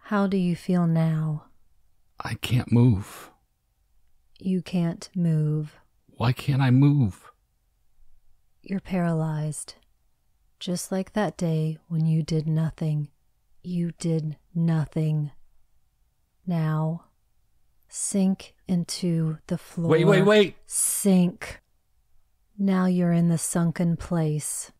How do you feel now? I can't move. You can't move. Why can't I move? You're paralyzed. Just like that day when you did nothing. You did nothing. Now, sink into the floor. Wait. Sink. Now you're in the sunken place.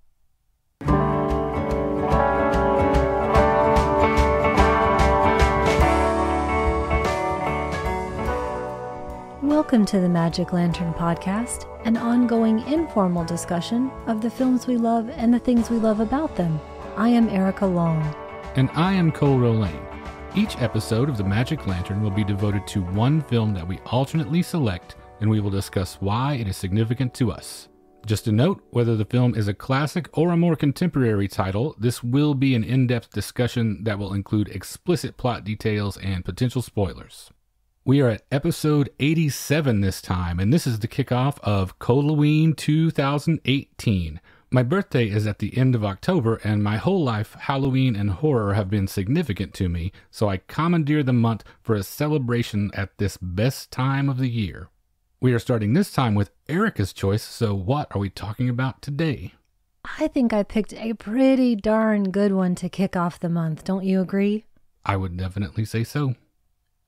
Welcome to the Magic Lantern Podcast, an ongoing informal discussion of the films we love and the things we love about them. I am Erica Long. And I am cole-o-ween. Each episode of the Magic Lantern will be devoted to one film that we alternately select, and we will discuss why it is significant to us. Just a note, whether the film is a classic or a more contemporary title, this will be an in-depth discussion that will include explicit plot details and potential spoilers. We are at episode 87 this time, and this is the kickoff of cole-o-ween 2018. My birthday is at the end of October, and my whole life, Halloween and horror have been significant to me, so I commandeer the month for a celebration at this best time of the year. We are starting this time with Erica's choice, so what are we talking about today? I think I picked a pretty darn good one to kick off the month, don't you agree? I would definitely say so.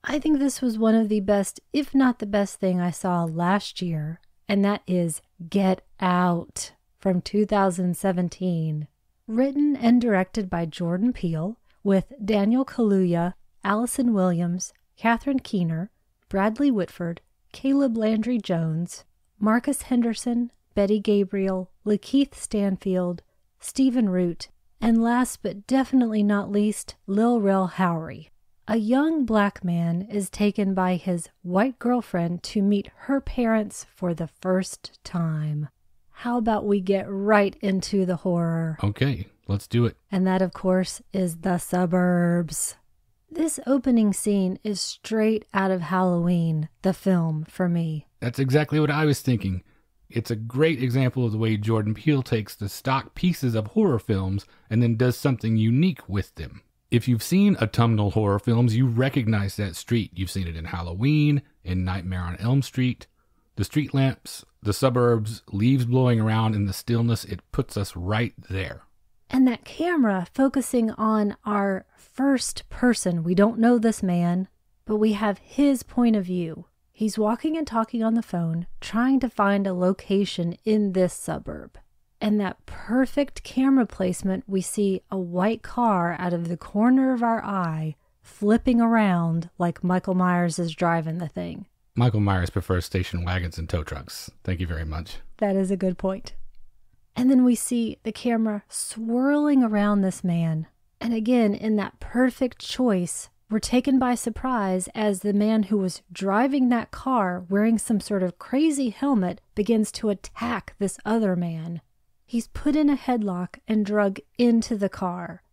I think this was one of the best, if not the best thing I saw last year, and that is Get Out from 2017. Written and directed by Jordan Peele, with Daniel Kaluuya, Allison Williams, Catherine Keener, Bradley Whitford, Caleb Landry Jones, Marcus Henderson, Betty Gabriel, Lakeith Stanfield, Stephen Root, and last but definitely not least, Lil Rel Howery. A young black man is taken by his white girlfriend to meet her parents for the first time. How about we get right into the horror? Okay, let's do it. And that, of course, is The Suburbs. This opening scene is straight out of Halloween, the film, for me. That's exactly what I was thinking. It's a great example of the way Jordan Peele takes the stock pieces of horror films and then does something unique with them. If you've seen autumnal horror films, you recognize that street. You've seen it in Halloween, in Nightmare on Elm Street. The street lamps, the suburbs, leaves blowing around in the stillness, it puts us right there. And that camera focusing on our first person. We don't know this man, but we have his point of view. He's walking and talking on the phone, trying to find a location in this suburb. And that perfect camera placement, we see a white car out of the corner of our eye flipping around like Michael Myers is driving the thing. Michael Myers prefers station wagons and tow trucks. Thank you very much. That is a good point. And then we see the camera swirling around this man. And again, in that perfect choice, we're taken by surprise as the man who was driving that car wearing some sort of crazy helmet begins to attack this other man. He's put in a headlock and drug into the car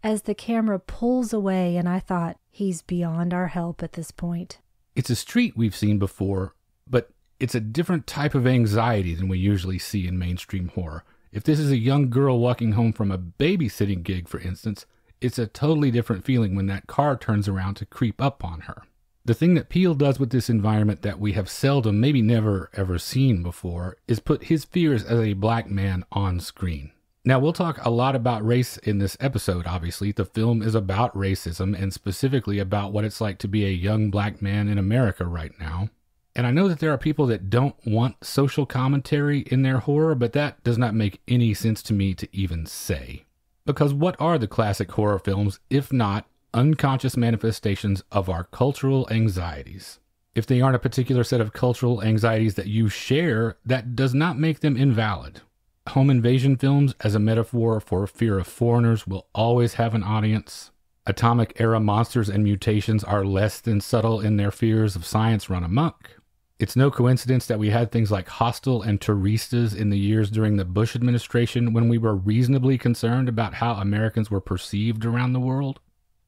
as the camera pulls away, and I thought, he's beyond our help at this point. It's a street we've seen before, but it's a different type of anxiety than we usually see in mainstream horror. If this is a young girl walking home from a babysitting gig, for instance, it's a totally different feeling when that car turns around to creep up on her. The thing that Peele does with this environment that we have seldom, maybe never, ever seen before is put his fears as a black man on screen. Now, we'll talk a lot about race in this episode, obviously. The film is about racism and specifically about what it's like to be a young black man in America right now. And I know that there are people that don't want social commentary in their horror, but that does not make any sense to me to even say. Because what are the classic horror films, if not unconscious manifestations of our cultural anxieties? If they aren't a particular set of cultural anxieties that you share, that does not make them invalid. Home invasion films as a metaphor for fear of foreigners will always have an audience. Atomic era monsters and mutations are less than subtle in their fears of science run amok. It's no coincidence that we had things like Hostel and Turistas in the years during the Bush administration when we were reasonably concerned about how Americans were perceived around the world.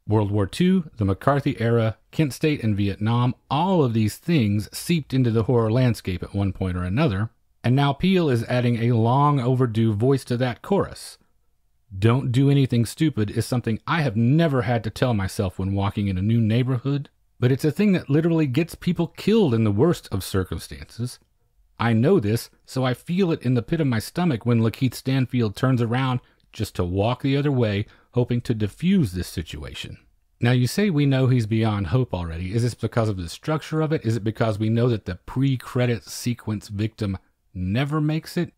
World War II, the McCarthy era, Kent State and Vietnam, all of these things seeped into the horror landscape at one point or another, and now Peele is adding a long overdue voice to that chorus. Don't do anything stupid is something I have never had to tell myself when walking in a new neighborhood, but it's a thing that literally gets people killed in the worst of circumstances. I know this, so I feel it in the pit of my stomach when Lakeith Stanfield turns around just to walk the other way, hoping to defuse this situation. Now, you say we know he's beyond hope already. Is this because of the structure of it? Is it because we know that the pre-credit sequence victim never makes it?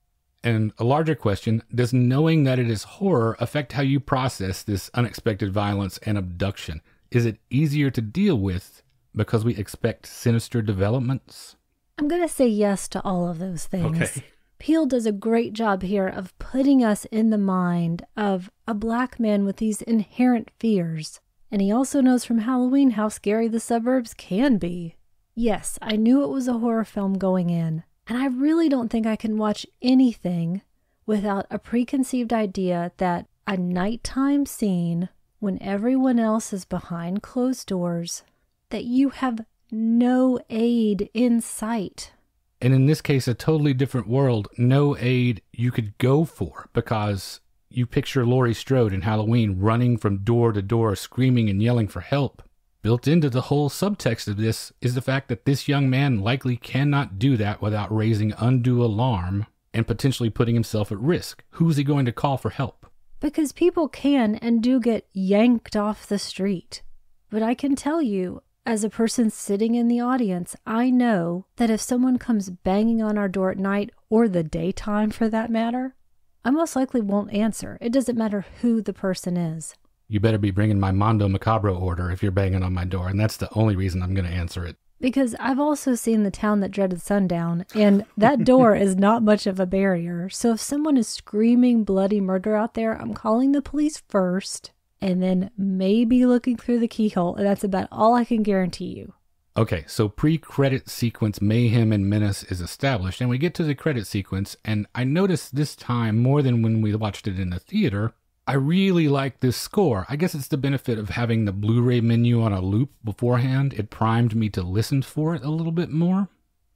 And a larger question, does knowing that it is horror affect how you process this unexpected violence and abduction? Is it easier to deal with because we expect sinister developments? I'm going to say yes to all of those things. Okay. Peele does a great job here of putting us in the mind of a black man with these inherent fears. And he also knows from Halloween how scary the suburbs can be. Yes, I knew it was a horror film going in. And I really don't think I can watch anything without a preconceived idea that a nighttime scene when everyone else is behind closed doors, that you have no aid in sight. And in this case, a totally different world, no aid you could go for, because you picture Laurie Strode in Halloween running from door to door, screaming and yelling for help. Built into the whole subtext of this is the fact that this young man likely cannot do that without raising undue alarm and potentially putting himself at risk. Who's he going to call for help? Because people can and do get yanked off the street. But I can tell you, as a person sitting in the audience, I know that if someone comes banging on our door at night, or the daytime for that matter, I most likely won't answer. It doesn't matter who the person is. You better be bringing my Mondo Macabro order if you're banging on my door, and that's the only reason I'm going to answer it. Because I've also seen The Town That Dreaded Sundown, and that door is not much of a barrier. So if someone is screaming bloody murder out there, I'm calling the police first, and then maybe looking through the keyhole, and that's about all I can guarantee you. Okay, so pre-credit sequence mayhem and menace is established, and we get to the credit sequence, and I noticed this time, more than when we watched it in the theater, I really like this score. I guess it's the benefit of having the Blu-ray menu on a loop beforehand. It primed me to listen for it a little bit more.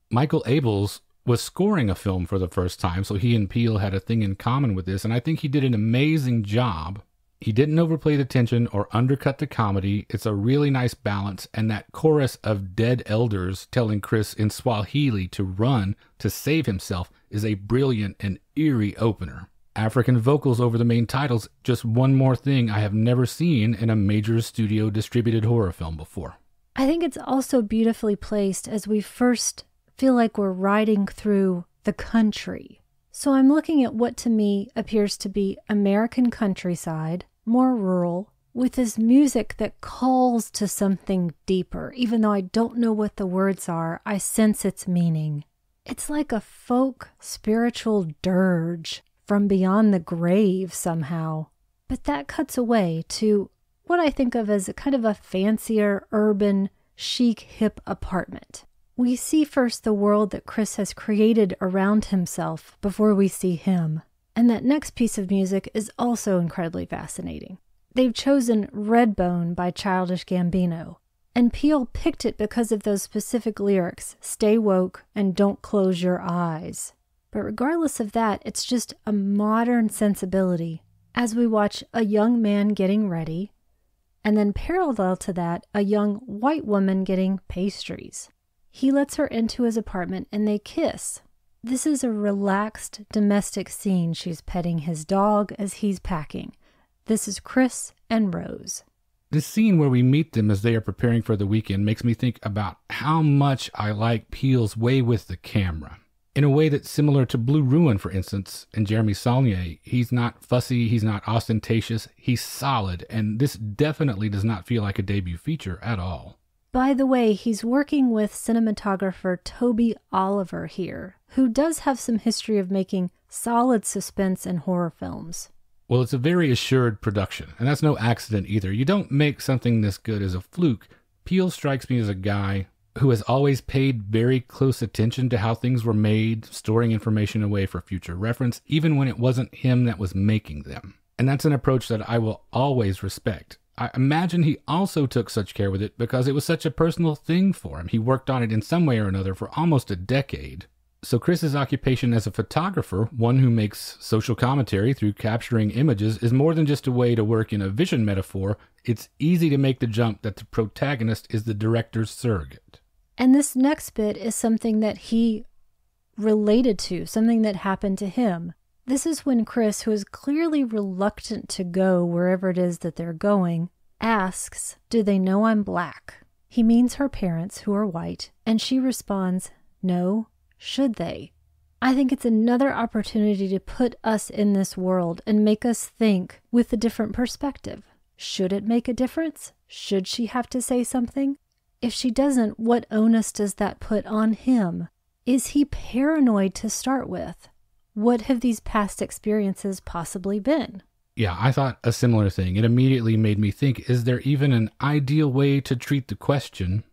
Michael Abels was scoring a film for the first time, so he and Peele had a thing in common with this, and I think he did an amazing job. He didn't overplay the tension or undercut the comedy. It's a really nice balance, and that chorus of dead elders telling Chris in Swahili to run to save himself is a brilliant and eerie opener. African vocals over the main titles, just one more thing I have never seen in a major studio distributed horror film before. I think it's also beautifully placed as we first feel like we're riding through the country. So I'm looking at what to me appears to be American countryside, more rural, with this music that calls to something deeper. Even though I don't know what the words are, I sense its meaning. It's like a folk spiritual dirge from beyond the grave somehow. But that cuts away to what I think of as a kind of a fancier, urban, chic, hip apartment. We see first the world that Chris has created around himself before we see him. And that next piece of music is also incredibly fascinating. They've chosen Redbone by Childish Gambino. And Peele picked it because of those specific lyrics, stay woke and don't close your eyes. But regardless of that, it's just a modern sensibility as we watch a young man getting ready, and then parallel to that, a young white woman getting pastries. He lets her into his apartment and they kiss. This is a relaxed domestic scene. She's petting his dog as he's packing. This is Chris and Rose. This scene where we meet them as they are preparing for the weekend makes me think about how much I like Peele's way with the camera. In a way that's similar to Blue Ruin, for instance, and Jeremy Saulnier. He's not fussy, he's not ostentatious, he's solid, and this definitely does not feel like a debut feature at all. By the way, he's working with cinematographer Toby Oliver here, who does have some history of making solid suspense and horror films. Well, it's a very assured production, and that's no accident either. You don't make something this good as a fluke. Peele strikes me as a guy who has always paid very close attention to how things were made, storing information away for future reference, even when it wasn't him that was making them. And that's an approach that I will always respect. I imagine he also took such care with it because it was such a personal thing for him. He worked on it in some way or another for almost a decade. So Chris's occupation as a photographer, one who makes social commentary through capturing images, is more than just a way to work in a vision metaphor. It's easy to make the jump that the protagonist is the director's surrogate. And this next bit is something that he related to, something that happened to him. This is when Chris, who is clearly reluctant to go wherever it is that they're going, asks, "Do they know I'm black?" He means her parents, who are white, and she responds, "No, should they?" I think it's another opportunity to put us in this world and make us think with a different perspective. Should it make a difference? Should she have to say something? If she doesn't, what onus does that put on him? Is he paranoid to start with? What have these past experiences possibly been? Yeah, I thought a similar thing. It immediately made me think, is there even an ideal way to treat the question?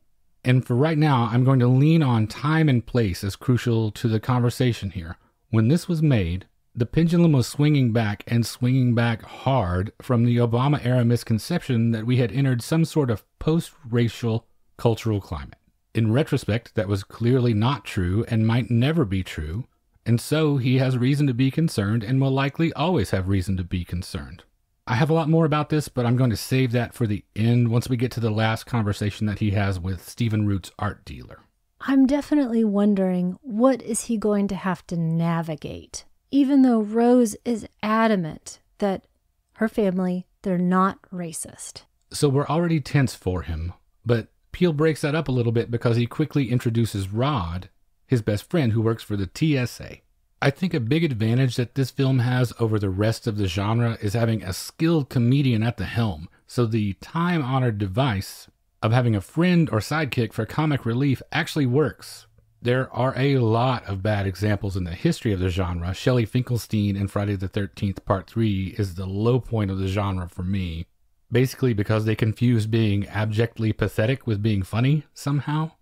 And for right now, I'm going to lean on time and place as crucial to the conversation here. When this was made, the pendulum was swinging back and swinging back hard from the Obama-era misconception that we had entered some sort of post-racial cultural climate. In retrospect, that was clearly not true and might never be true. And so he has reason to be concerned and will likely always have reason to be concerned. I have a lot more about this, but I'm going to save that for the end once we get to the last conversation that he has with Stephen Root's art dealer. I'm definitely wondering, what is he going to have to navigate? Even though Rose is adamant that her family, they're not racist. So we're already tense for him, but Peele breaks that up a little bit because he quickly introduces Rod, his best friend who works for the TSA. I think a big advantage that this film has over the rest of the genre is having a skilled comedian at the helm. So the time-honored device of having a friend or sidekick for comic relief actually works. There are a lot of bad examples in the history of the genre. Shelley Finkelstein in Friday the 13th Part 3 is the low point of the genre for me. Basically because they confuse being abjectly pathetic with being funny somehow.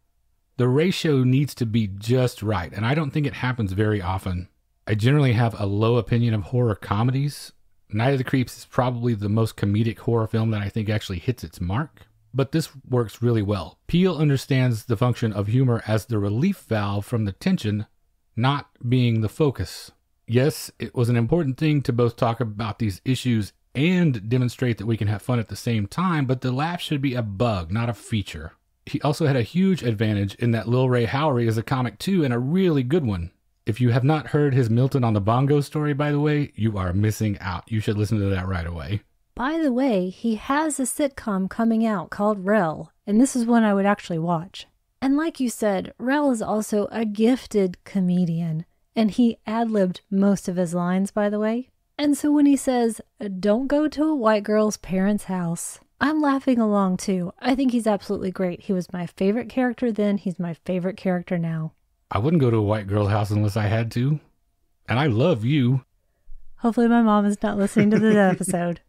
The ratio needs to be just right, and I don't think it happens very often. I generally have a low opinion of horror comedies. Night of the Creeps is probably the most comedic horror film that I think actually hits its mark, but this works really well. Peele understands the function of humor as the relief valve from the tension, not being the focus. Yes, it was an important thing to both talk about these issues and demonstrate that we can have fun at the same time, but the laugh should be a bug, not a feature. He also had a huge advantage in that Lil Ray Howery is a comic too, and a really good one. If you have not heard his Milton on the Bongo story, by the way, you are missing out. You should listen to that right away. By the way, he has a sitcom coming out called Rel, and this is one I would actually watch. And like you said, Rel is also a gifted comedian, and he ad-libbed most of his lines, by the way. And so when he says, "Don't go to a white girl's parents' house," I'm laughing along too. I think he's absolutely great. He was my favorite character then. He's my favorite character now. I wouldn't go to a white girl's house unless I had to. And I love you. Hopefully my mom is not listening to this episode.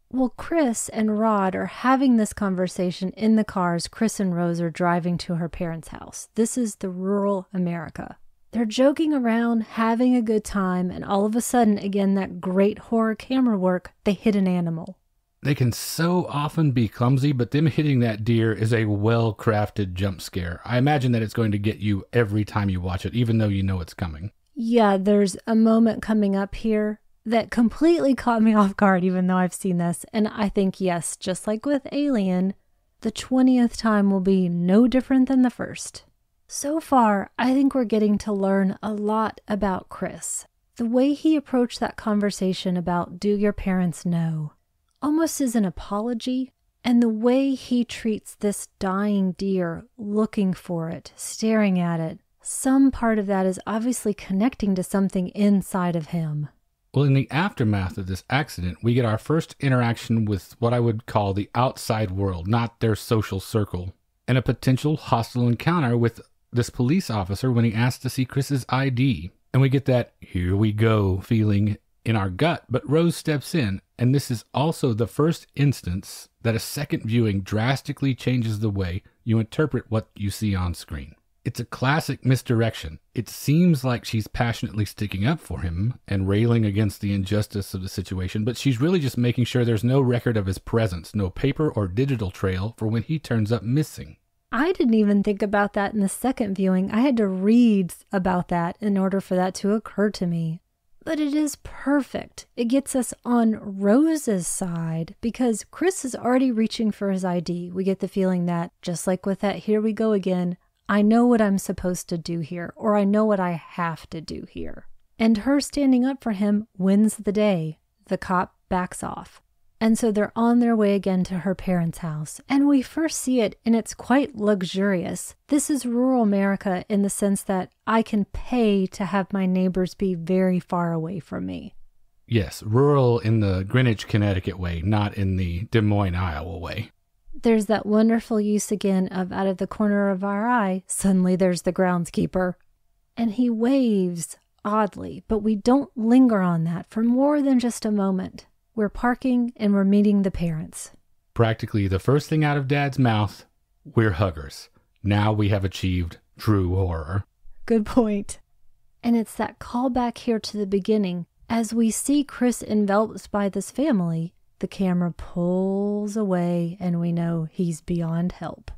Well, Chris and Rod are having this conversation in the car as Chris and Rose are driving to her parents' house. This is the rural America. They're joking around, having a good time, and all of a sudden, again, that great horror camera work, they hit an animal. They can so often be clumsy, but them hitting that deer is a well-crafted jump scare. I imagine that it's going to get you every time you watch it, even though you know it's coming. Yeah, there's a moment coming up here that completely caught me off guard, even though I've seen this. And I think, yes, just like with Alien, the 20th time will be no different than the first. So far, I think we're getting to learn a lot about Chris. The way he approached that conversation about, do your parents know? Almost as an apology, and the way he treats this dying deer, looking for it, staring at it, some part of that is obviously connecting to something inside of him. Well, in the aftermath of this accident, we get our first interaction with what I would call the outside world, not their social circle, and a potential hostile encounter with this police officer when he asks to see Chris's ID. And we get that here we go feeling in our gut, but Rose steps in, and this is also the first instance that a second viewing drastically changes the way you interpret what you see on screen. It's a classic misdirection. It seems like she's passionately sticking up for him and railing against the injustice of the situation, but she's really just making sure there's no record of his presence, no paper or digital trail for when he turns up missing. I didn't even think about that in the second viewing. I had to read about that in order for that to occur to me. But it is perfect. It gets us on Rose's side because Chris is already reaching for his ID. We get the feeling that, just like with that "here we go again," I know what I'm supposed to do here, or I know what I have to do here. And her standing up for him wins the day. The cop backs off. And so they're on their way again to her parents' house. And we first see it, and it's quite luxurious. This is rural America in the sense that I can pay to have my neighbors be very far away from me. Yes, rural in the Greenwich, Connecticut way, not in the Des Moines, Iowa way. There's that wonderful use again of out of the corner of our eye, suddenly there's the groundskeeper. And he waves oddly, but we don't linger on that for more than just a moment. We're parking and we're meeting the parents. Practically the first thing out of Dad's mouth, we're huggers. Now we have achieved true horror. Good point. And it's that callback here to the beginning. As we see Chris enveloped by this family, the camera pulls away and we know he's beyond help.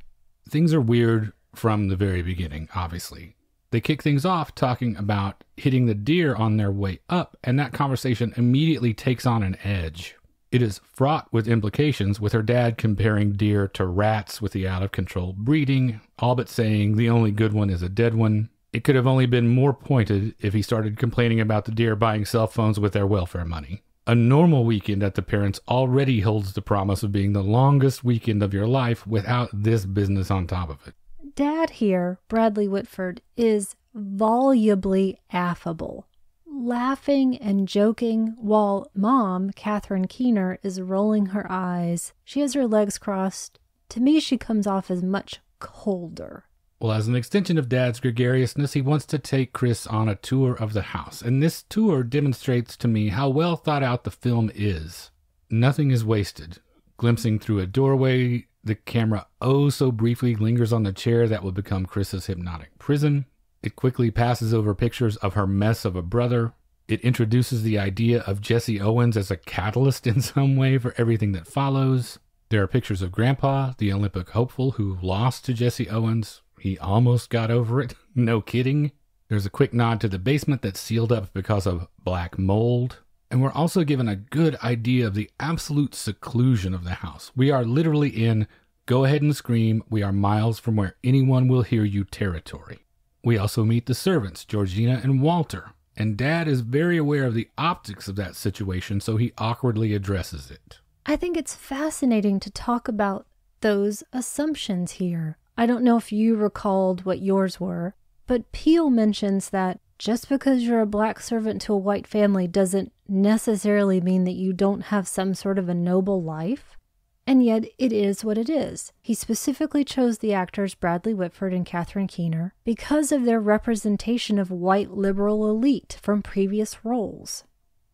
Things are weird from the very beginning, obviously. They kick things off talking about hitting the deer on their way up, and that conversation immediately takes on an edge. It is fraught with implications, with her dad comparing deer to rats with the out-of-control breeding, all but saying the only good one is a dead one. It could have only been more pointed if he started complaining about the deer buying cell phones with their welfare money. A normal weekend at the parents' already holds the promise of being the longest weekend of your life without this business on top of it. Dad here, Bradley Whitford, is volubly affable, laughing and joking, while Mom, Catherine Keener, is rolling her eyes. She has her legs crossed. To me, she comes off as much colder. Well, as an extension of Dad's gregariousness, he wants to take Chris on a tour of the house, and this tour demonstrates to me how well thought out the film is. Nothing is wasted. Glimpsing through a doorway, the camera oh so briefly lingers on the chair that will become Chris's hypnotic prison. It quickly passes over pictures of her mess of a brother. It introduces the idea of Jesse Owens as a catalyst in some way for everything that follows. There are pictures of Grandpa, the Olympic hopeful who lost to Jesse Owens. He almost got over it. No kidding. There's a quick nod to the basement that's sealed up because of black mold. And we're also given a good idea of the absolute seclusion of the house. We are literally in go ahead and scream, we are miles from where anyone will hear you territory. We also meet the servants, Georgina and Walter. And Dad is very aware of the optics of that situation, so he awkwardly addresses it. I think it's fascinating to talk about those assumptions here. I don't know if you recalled what yours were, but Peele mentions that just because you're a black servant to a white family doesn't necessarily mean that you don't have some sort of a noble life. And yet it is what it is. He specifically chose the actors Bradley Whitford and Catherine Keener because of their representation of white liberal elite from previous roles.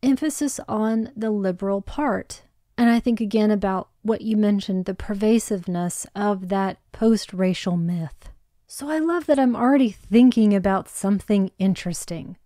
Emphasis on the liberal part. And I think again about what you mentioned, the pervasiveness of that post-racial myth. So I love that I'm already thinking about something interesting.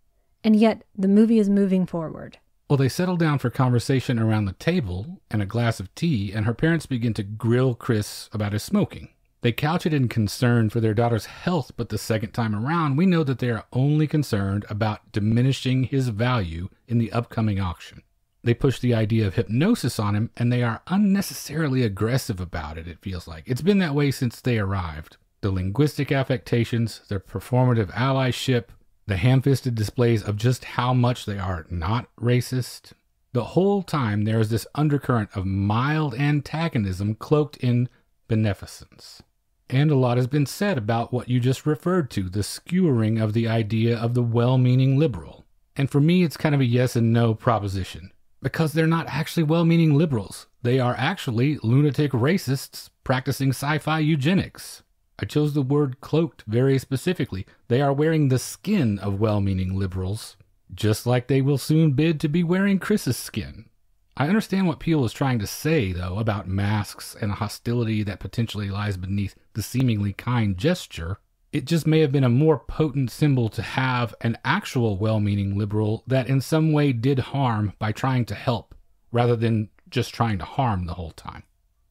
And yet the movie is moving forward. Well, they settle down for conversation around the table and a glass of tea, and her parents begin to grill Chris about his smoking. They couch it in concern for their daughter's health, but the second time around, we know that they are only concerned about diminishing his value in the upcoming auction. They push the idea of hypnosis on him, and they are unnecessarily aggressive about it, it feels like. It's been that way since they arrived. The linguistic affectations, their performative allyship, the ham-fisted displays of just how much they are not racist. The whole time there is this undercurrent of mild antagonism cloaked in beneficence. And a lot has been said about what you just referred to, the skewering of the idea of the well-meaning liberal. And for me, it's kind of a yes and no proposition. Because they're not actually well-meaning liberals. They are actually lunatic racists practicing sci-fi eugenics. I chose the word cloaked very specifically. They are wearing the skin of well-meaning liberals, just like they will soon bid to be wearing Chris's skin. I understand what Peele is trying to say, though, about masks and a hostility that potentially lies beneath the seemingly kind gesture. It just may have been a more potent symbol to have an actual well-meaning liberal that in some way did harm by trying to help, rather than just trying to harm the whole time.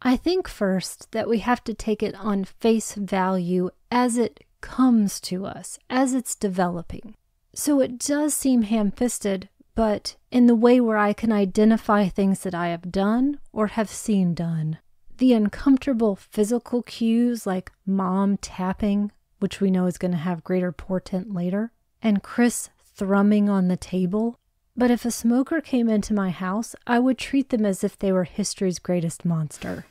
I think first that we have to take it on face value as it comes to us, as it's developing. So it does seem ham-fisted, but in the way where I can identify things that I have done or have seen done. The uncomfortable physical cues like mom tapping, which we know is going to have greater portent later, and Chris thrumming on the table. But if a smoker came into my house, I would treat them as if they were history's greatest monster.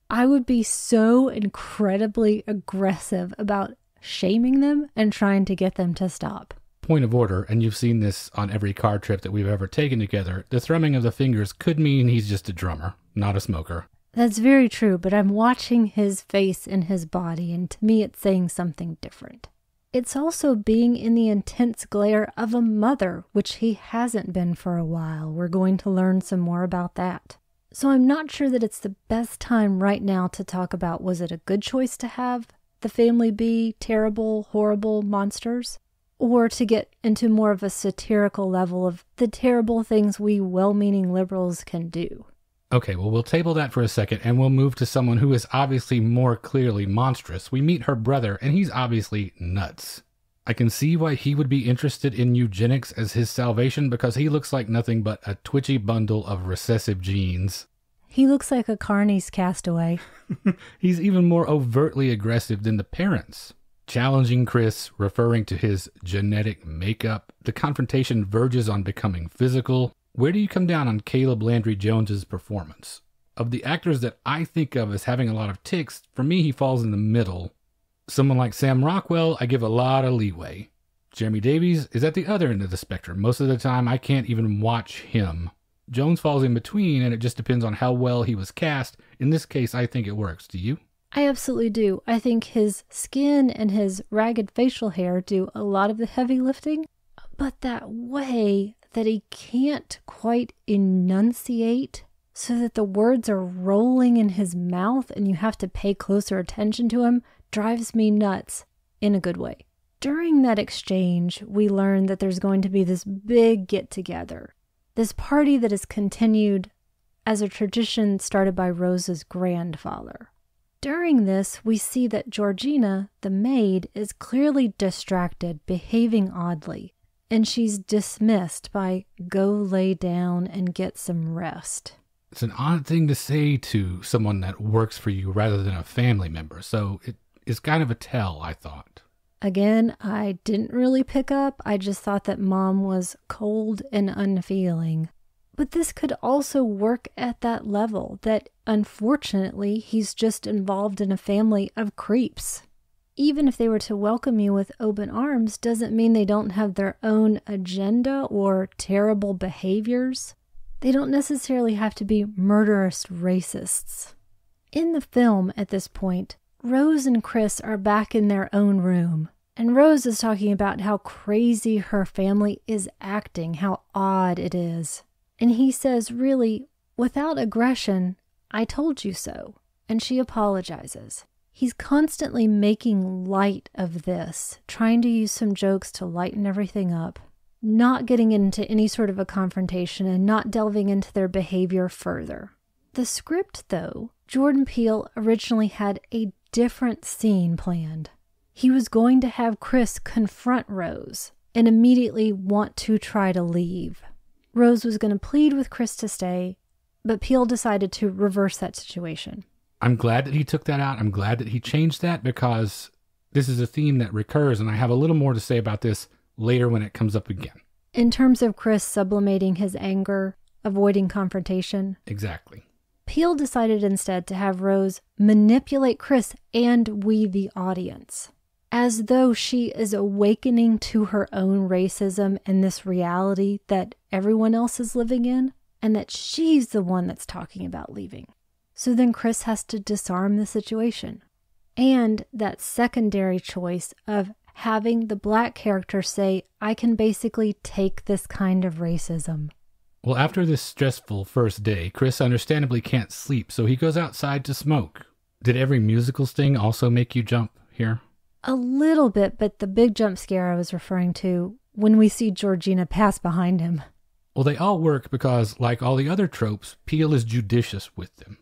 I would be so incredibly aggressive about shaming them and trying to get them to stop. Point of order, and you've seen this on every car trip that we've ever taken together, the thrumming of the fingers could mean he's just a drummer, not a smoker. That's very true, but I'm watching his face and his body, and to me it's saying something different. It's also being in the intense glare of a mother, which he hasn't been for a while. We're going to learn some more about that. So I'm not sure that it's the best time right now to talk about, was it a good choice to have the family be terrible, horrible monsters? Or to get into more of a satirical level of the terrible things we well-meaning liberals can do. Okay, well, we'll table that for a second, and we'll move to someone who is obviously more clearly monstrous. We meet her brother, and he's obviously nuts. I can see why he would be interested in eugenics as his salvation, because he looks like nothing but a twitchy bundle of recessive genes. He looks like a Carney's castaway. He's even more overtly aggressive than the parents. Challenging Chris, referring to his genetic makeup. The confrontation verges on becoming physical. Where do you come down on Caleb Landry Jones's performance? Of the actors that I think of as having a lot of tics, for me he falls in the middle. Someone like Sam Rockwell, I give a lot of leeway. Jeremy Davies is at the other end of the spectrum. Most of the time I can't even watch him. Jones falls in between, and it just depends on how well he was cast. In this case, I think it works. Do you? I absolutely do. I think his skin and his ragged facial hair do a lot of the heavy lifting, but that way that he can't quite enunciate so that the words are rolling in his mouth and you have to pay closer attention to him drives me nuts in a good way. During that exchange, we learn that there's going to be this big get-together, this party that is continued as a tradition started by Rose's grandfather. During this, we see that Georgina, the maid, is clearly distracted, behaving oddly, and she's dismissed by go lay down and get some rest. It's an odd thing to say to someone that works for you rather than a family member, so it is kind of a tell, I thought. Again, I didn't really pick up. I just thought that Mom was cold and unfeeling. But this could also work at that level, that unfortunately he's just involved in a family of creeps. Even if they were to welcome you with open arms, doesn't mean they don't have their own agenda or terrible behaviors. They don't necessarily have to be murderous racists. In the film at this point, Rose and Chris are back in their own room, and Rose is talking about how crazy her family is acting, how odd it is. And he says, really, without aggression, I told you so. And she apologizes. He's constantly making light of this, trying to use some jokes to lighten everything up, not getting into any sort of a confrontation and not delving into their behavior further. The script, though, Jordan Peele originally had a different scene planned. He was going to have Chris confront Rose and immediately want to try to leave. Rose was going to plead with Chris to stay, but Peele decided to reverse that situation. I'm glad that he took that out. I'm glad that he changed that, because this is a theme that recurs, and I have a little more to say about this later when it comes up again. In terms of Chris sublimating his anger, avoiding confrontation. Exactly. Peele decided instead to have Rose manipulate Chris and we the audience, as though she is awakening to her own racism and this reality that everyone else is living in, and that she's the one that's talking about leaving. So then Chris has to disarm the situation. And that secondary choice of having the black character say, I can basically take this kind of racism. Well, after this stressful first day, Chris understandably can't sleep, so he goes outside to smoke. Did every musical sting also make you jump here? A little bit, but the big jump scare I was referring to when we see Georgina pass behind him. Well, they all work because, like all the other tropes, Peele is judicious with them.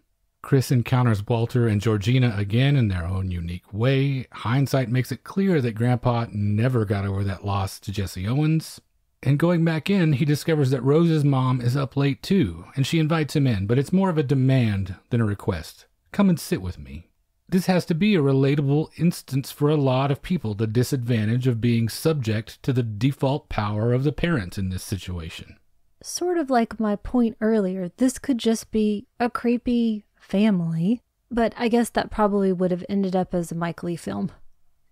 Chris encounters Walter and Georgina again in their own unique way. Hindsight makes it clear that Grandpa never got over that loss to Jesse Owens. And going back in, he discovers that Rose's mom is up late too, and she invites him in, but it's more of a demand than a request. Come and sit with me. This has to be a relatable instance for a lot of people, the disadvantage of being subject to the default power of the parents in this situation. Sort of like my point earlier, this could just be a creepy family, but I guess that probably would have ended up as a Mike Leigh film.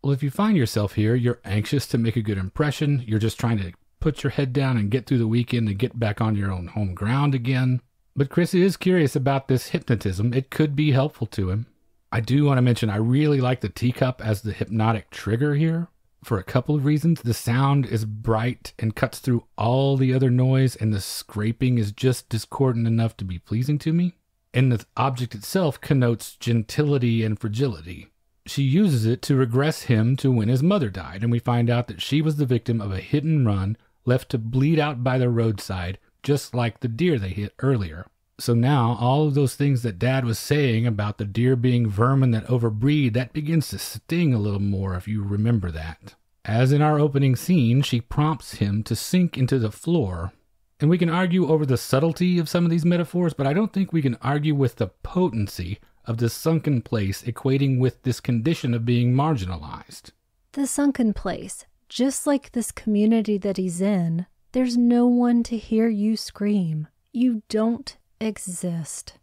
Well, if you find yourself here, you're anxious to make a good impression, you're just trying to put your head down and get through the weekend and get back on your own home ground again. But Chris is curious about this hypnotism. It could be helpful to him. I do want to mention I really like the teacup as the hypnotic trigger here for a couple of reasons. The sound is bright and cuts through all the other noise, and the scraping is just discordant enough to be pleasing to me. And the object itself connotes gentility and fragility. She uses it to regress him to when his mother died, and we find out that she was the victim of a hit and run left to bleed out by the roadside, just like the deer they hit earlier. So now, all of those things that Dad was saying about the deer being vermin that overbreed, that begins to sting a little more if you remember that. As in our opening scene, she prompts him to sink into the floor. And we can argue over the subtlety of some of these metaphors, but I don't think we can argue with the potency of the sunken place equating with this condition of being marginalized. The sunken place, just like this community that he's in, there's no one to hear you scream. You don't exist.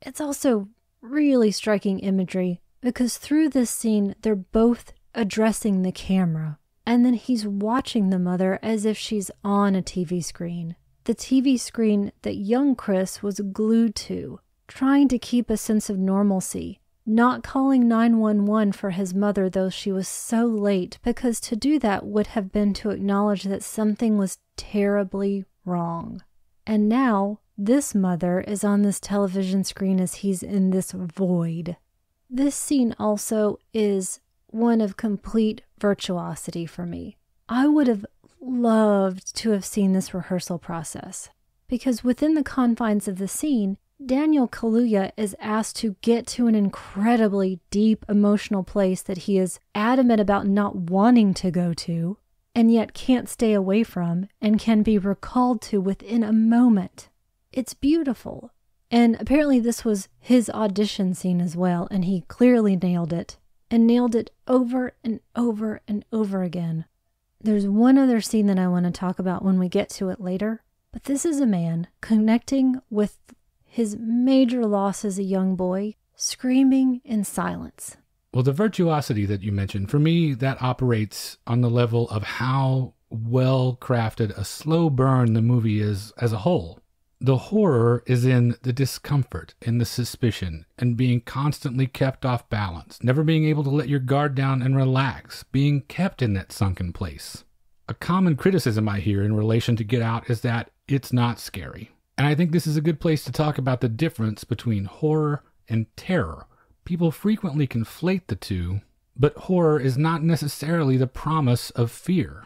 It's also really striking imagery because through this scene, they're both addressing the camera, and then he's watching the mother as if she's on a TV screen. The TV screen that young Chris was glued to, trying to keep a sense of normalcy, not calling 911 for his mother though she was so late, because to do that would have been to acknowledge that something was terribly wrong. And now, this mother is on this television screen as he's in this void. This scene also is one of complete virtuosity for me. I would have loved to have seen this rehearsal process, because within the confines of the scene, Daniel Kaluuya is asked to get to an incredibly deep emotional place that he is adamant about not wanting to go to, and yet can't stay away from, and can be recalled to within a moment. It's beautiful. And apparently this was his audition scene as well, and he clearly nailed it, and nailed it over and over and over again. There's one other scene that I want to talk about when we get to it later, but this is a man connecting with his major loss as a young boy, screaming in silence. Well, the virtuosity that you mentioned, for me, that operates on the level of how well crafted a slow burn the movie is as a whole. The horror is in the discomfort and the suspicion and being constantly kept off balance, never being able to let your guard down and relax, being kept in that sunken place. A common criticism I hear in relation to Get Out is that it's not scary. And I think this is a good place to talk about the difference between horror and terror. People frequently conflate the two, but horror is not necessarily the promise of fear.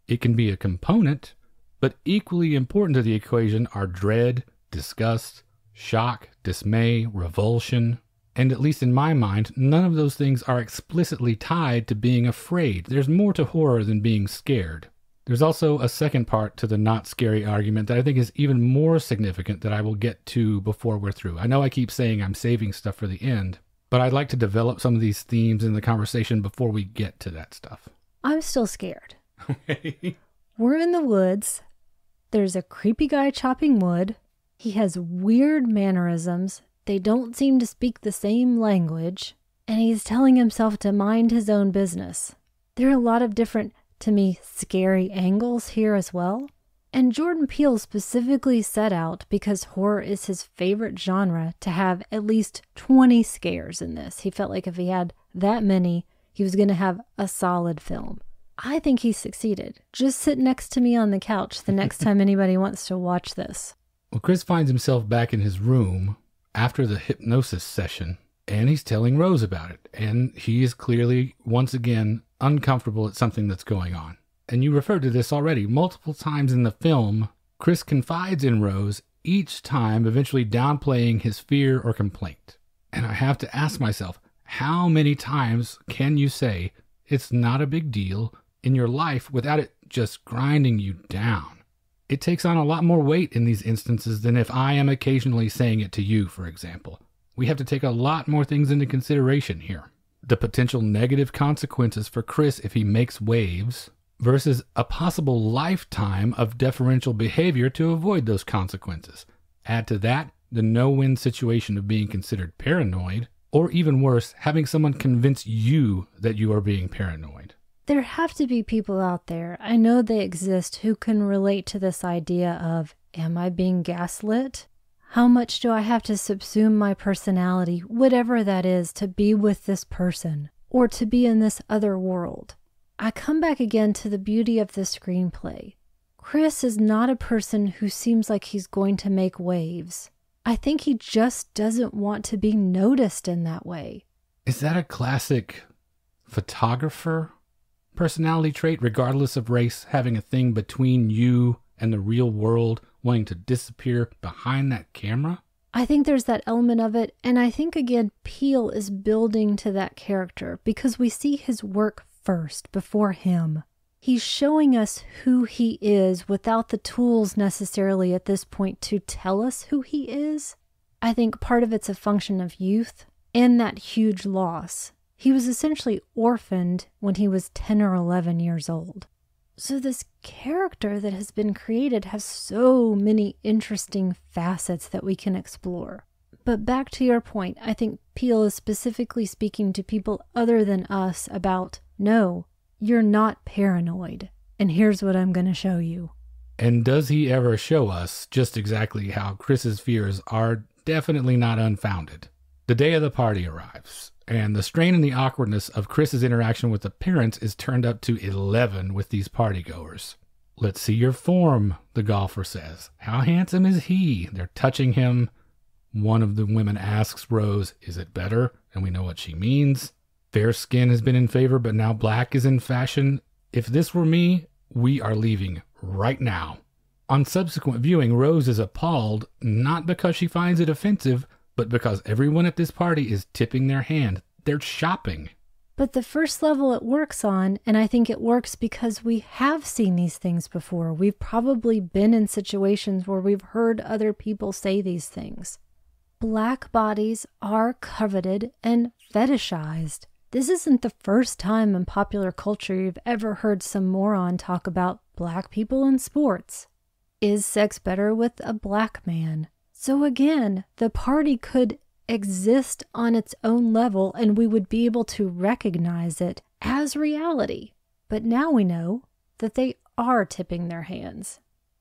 It can be a component, but equally important to the equation are dread, disgust, shock, dismay, revulsion. And at least in my mind, none of those things are explicitly tied to being afraid. There's more to horror than being scared. There's also a second part to the not scary argument that I think is even more significant that I will get to before we're through. I know I keep saying I'm saving stuff for the end, but I'd like to develop some of these themes in the conversation before we get to that stuff. I'm still scared. Okay. We're in the woods. There's a creepy guy chopping wood. He has weird mannerisms. They don't seem to speak the same language. And he's telling himself to mind his own business. There are a lot of different, to me, scary angles here as well. And Jordan Peele specifically set out, because horror is his favorite genre, to have at least 20 scares in this. He felt like if he had that many, he was going to have a solid film. I think he succeeded. Just sit next to me on the couch the next time anybody wants to watch this. Well, Chris finds himself back in his room after the hypnosis session, and he's telling Rose about it. And he is clearly, once again, uncomfortable at something that's going on. And you referred to this already. Multiple times in the film, Chris confides in Rose, each time eventually downplaying his fear or complaint. And I have to ask myself, how many times can you say it's not a big deal in your life without it just grinding you down? It takes on a lot more weight in these instances than if I am occasionally saying it to you, for example. We have to take a lot more things into consideration here. The potential negative consequences for Chris if he makes waves versus a possible lifetime of deferential behavior to avoid those consequences. Add to that the no-win situation of being considered paranoid, or even worse, having someone convince you that you are being paranoid. There have to be people out there, I know they exist, who can relate to this idea of, am I being gaslit? How much do I have to subsume my personality, whatever that is, to be with this person, or to be in this other world? I come back again to the beauty of the screenplay. Chris is not a person who seems like he's going to make waves. I think he just doesn't want to be noticed in that way. Is that a classic photographer personality trait, regardless of race, having a thing between you and the real world, wanting to disappear behind that camera? I think there's that element of it, and I think, again, Peele is building to that character because we see his work first, before him. He's showing us who he is without the tools necessarily at this point to tell us who he is. I think part of it's a function of youth and that huge loss. He was essentially orphaned when he was 10 or 11 years old. So this character that has been created has so many interesting facets that we can explore. But back to your point, I think Peele is specifically speaking to people other than us about, no, you're not paranoid, and here's what I'm going to show you. And does he ever show us just exactly how Chris's fears are definitely not unfounded? The day of the party arrives, and the strain and the awkwardness of Chris's interaction with the parents is turned up to 11 with these partygoers. Let's see your form, the golfer says. How handsome is he? They're touching him. One of the women asks Rose, is it better? And we know what she means. Fair skin has been in favor, but now black is in fashion. If this were me, we are leaving right now. On subsequent viewing, Rose is appalled, not because she finds it offensive, but because everyone at this party is tipping their hand. They're shopping. But the first level it works on, and I think it works because we have seen these things before. We've probably been in situations where we've heard other people say these things. Black bodies are coveted and fetishized. This isn't the first time in popular culture you've ever heard some moron talk about black people in sports. Is sex better with a black man? So again, the party could exist on its own level and we would be able to recognize it as reality. But now we know that they are tipping their hands.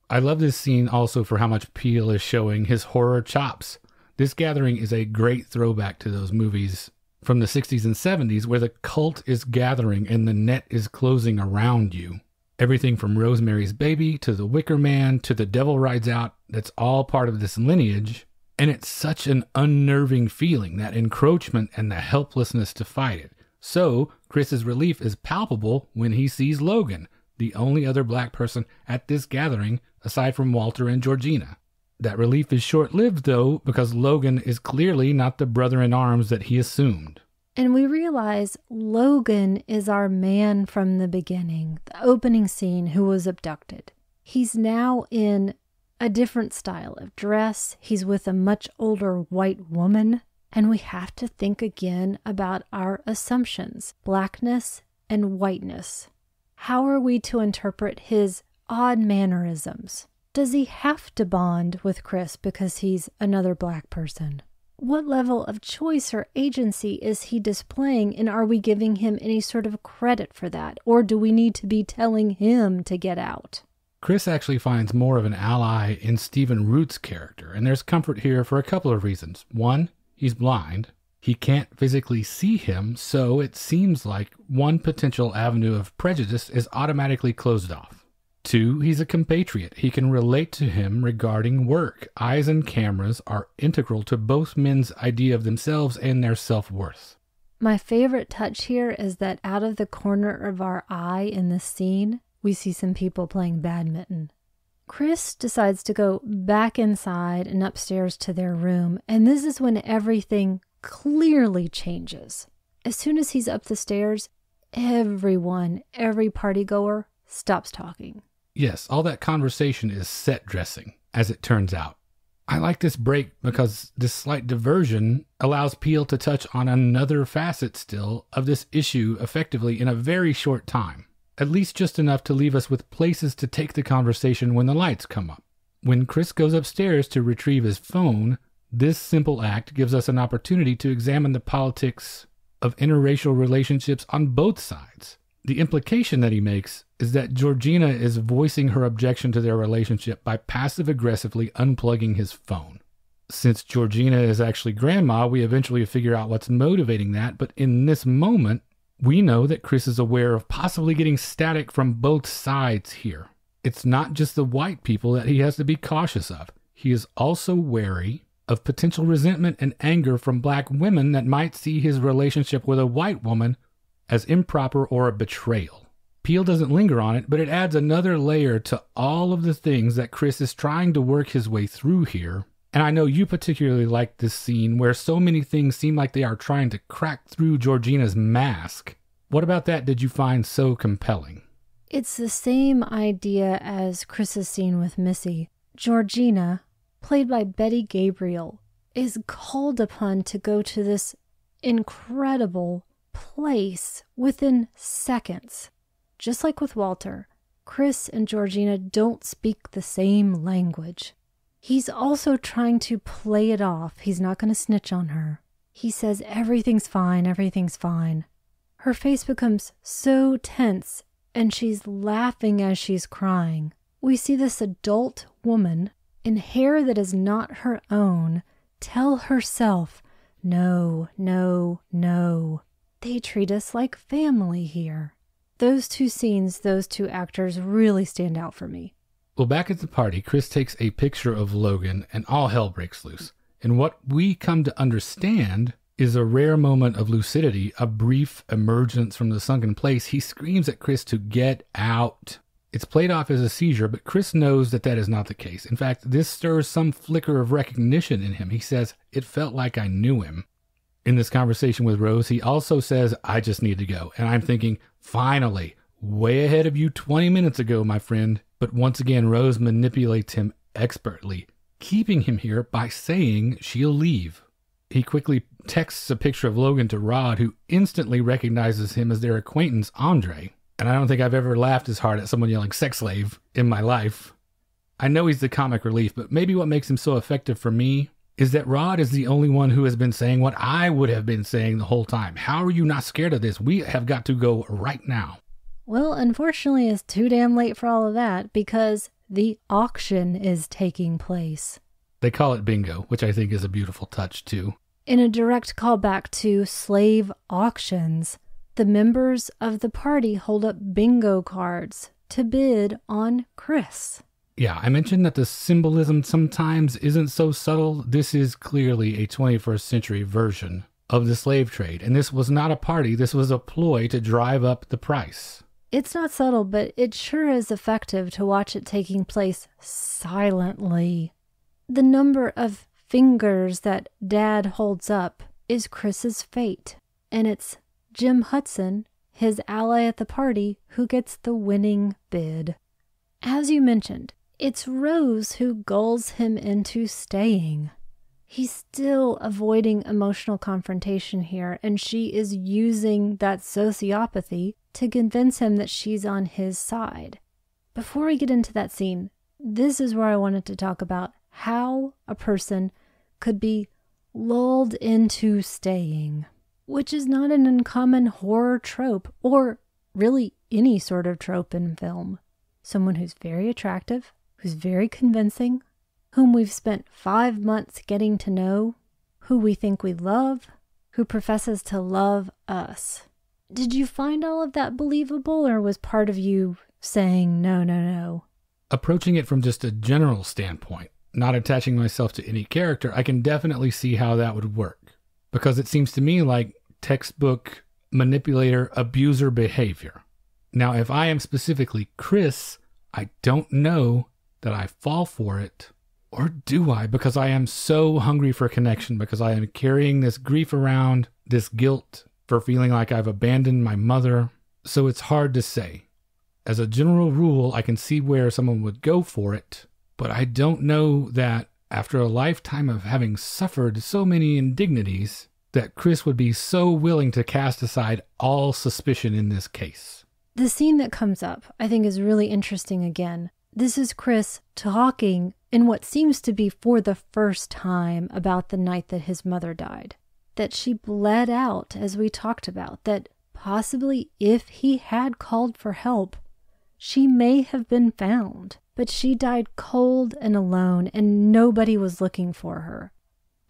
I love this scene also for how much Peele is showing his horror chops. This gathering is a great throwback to those movies from the 60s and 70s where the cult is gathering and the net is closing around you. Everything from Rosemary's Baby to The Wicker Man to The Devil Rides Out, that's all part of this lineage. And it's such an unnerving feeling, that encroachment and the helplessness to fight it. So Chris's relief is palpable when he sees Logan, the only other black person at this gathering aside from Walter and Georgina. That relief is short-lived, though, because Logan is clearly not the brother-in-arms that he assumed. And we realize Logan is our man from the beginning, the opening scene, who was abducted. He's now in a different style of dress. He's with a much older white woman. And we have to think again about our assumptions, blackness and whiteness. How are we to interpret his odd mannerisms? Does he have to bond with Chris because he's another black person? What level of choice or agency is he displaying, and are we giving him any sort of credit for that? Or do we need to be telling him to get out? Chris actually finds more of an ally in Stephen Root's character, and there's comfort here for a couple of reasons. One, he's blind. He can't physically see him, so it seems like one potential avenue of prejudice is automatically closed off. Two, he's a compatriot. He can relate to him regarding work. Eyes and cameras are integral to both men's idea of themselves and their self-worth. My favorite touch here is that out of the corner of our eye in this scene, we see some people playing badminton. Chris decides to go back inside and upstairs to their room, and this is when everything clearly changes. As soon as he's up the stairs, every partygoer stops talking. Yes, all that conversation is set dressing, as it turns out. I like this break because this slight diversion allows Peele to touch on another facet still of this issue effectively in a very short time. At least just enough to leave us with places to take the conversation when the lights come up. When Chris goes upstairs to retrieve his phone, this simple act gives us an opportunity to examine the politics of interracial relationships on both sides. The implication that he makes is that Georgina is voicing her objection to their relationship by passive-aggressively unplugging his phone. Since Georgina is actually grandma, we eventually figure out what's motivating that, but in this moment, we know that Chris is aware of possibly getting static from both sides here. It's not just the white people that he has to be cautious of. He is also wary of potential resentment and anger from black women that might see his relationship with a white woman as improper or a betrayal. Peele doesn't linger on it, but it adds another layer to all of the things that Chris is trying to work his way through here. And I know you particularly like this scene where so many things seem like they are trying to crack through Georgina's mask. What about that did you find so compelling? It's the same idea as Chris's scene with Missy. Georgina, played by Betty Gabriel, is called upon to go to this incredible place within seconds. Just like with Walter, Chris and Georgina don't speak the same language. He's also trying to play it off. He's not going to snitch on her. He says, everything's fine, everything's fine. Her face becomes so tense, and she's laughing as she's crying. We see this adult woman in hair that is not her own tell herself, no, no, no. They treat us like family here. Those two scenes, those two actors really stand out for me. Well, back at the party, Chris takes a picture of Logan and all hell breaks loose. And what we come to understand is a rare moment of lucidity, a brief emergence from the sunken place. He screams at Chris to get out. It's played off as a seizure, but Chris knows that that is not the case. In fact, this stirs some flicker of recognition in him. He says, it felt like I knew him. In this conversation with Rose, he also says, I just need to go. And I'm thinking, finally, way ahead of you 20 minutes ago, my friend. But once again, Rose manipulates him expertly, keeping him here by saying she'll leave. He quickly texts a picture of Logan to Rod, who instantly recognizes him as their acquaintance, Andre. And I don't think I've ever laughed as hard at someone yelling sex slave in my life. I know he's the comic relief, but maybe what makes him so effective for me is that Rod is the only one who has been saying what I would have been saying the whole time. How are you not scared of this? We have got to go right now. Well, unfortunately, it's too damn late for all of that because the auction is taking place. They call it bingo, which I think is a beautiful touch too. In a direct callback to slave auctions, the members of the party hold up bingo cards to bid on Chris. Yeah, I mentioned that the symbolism sometimes isn't so subtle. This is clearly a 21st century version of the slave trade. And this was not a party. This was a ploy to drive up the price. It's not subtle, but it sure is effective to watch it taking place silently. The number of fingers that Dad holds up is Chris's fate. And it's Jim Hudson, his ally at the party, who gets the winning bid. As you mentioned, it's Rose who gulls him into staying. He's still avoiding emotional confrontation here, and she is using that sociopathy to convince him that she's on his side. Before we get into that scene, this is where I wanted to talk about how a person could be lulled into staying, which is not an uncommon horror trope, or really any sort of trope in film. Someone who's very attractive, who's very convincing, whom we've spent 5 months getting to know, who we think we love, who professes to love us. Did you find all of that believable, or was part of you saying, no, no, no? Approaching it from just a general standpoint, not attaching myself to any character, I can definitely see how that would work. Because it seems to me like textbook manipulator, abuser behavior. Now, if I am specifically Chris, I don't know that I fall for it Or do I? Because I am so hungry for connection, because I am carrying this grief around, this guilt for feeling like I've abandoned my mother. So it's hard to say. As a general rule, I can see where someone would go for it, but I don't know that after a lifetime of having suffered so many indignities, that Chris would be so willing to cast aside all suspicion in this case. The scene that comes up, I think, is really interesting again. This is Chris talking in what seems to be for the first time about the night that his mother died. That she bled out, as we talked about, that possibly if he had called for help, she may have been found. But she died cold and alone, and nobody was looking for her.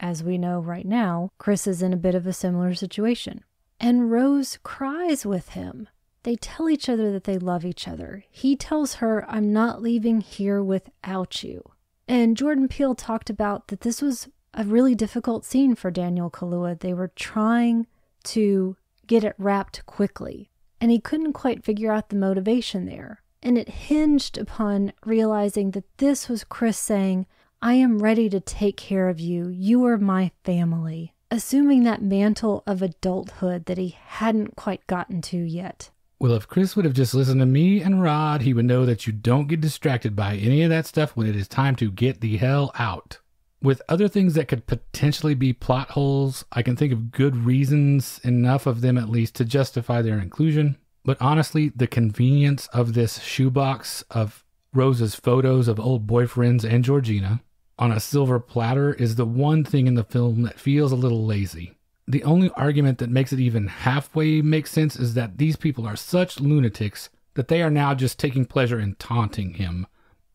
As we know right now, Chris is in a bit of a similar situation. And Rose cries with him. They tell each other that they love each other. He tells her, "I'm not leaving here without you." And Jordan Peele talked about that this was a really difficult scene for Daniel Kaluuya. They were trying to get it wrapped quickly, and he couldn't quite figure out the motivation there. And it hinged upon realizing that this was Chris saying, "I am ready to take care of you. You are my family." Assuming that mantle of adulthood that he hadn't quite gotten to yet. Well, if Chris would have just listened to me and Rod, he would know that you don't get distracted by any of that stuff when it is time to get the hell out. With other things that could potentially be plot holes, I can think of good reasons, enough of them at least, to justify their inclusion. But honestly, the convenience of this shoebox of Rose's photos of old boyfriends and Georgina on a silver platter is the one thing in the film that feels a little lazy. The only argument that makes it even halfway make sense is that these people are such lunatics that they are now just taking pleasure in taunting him.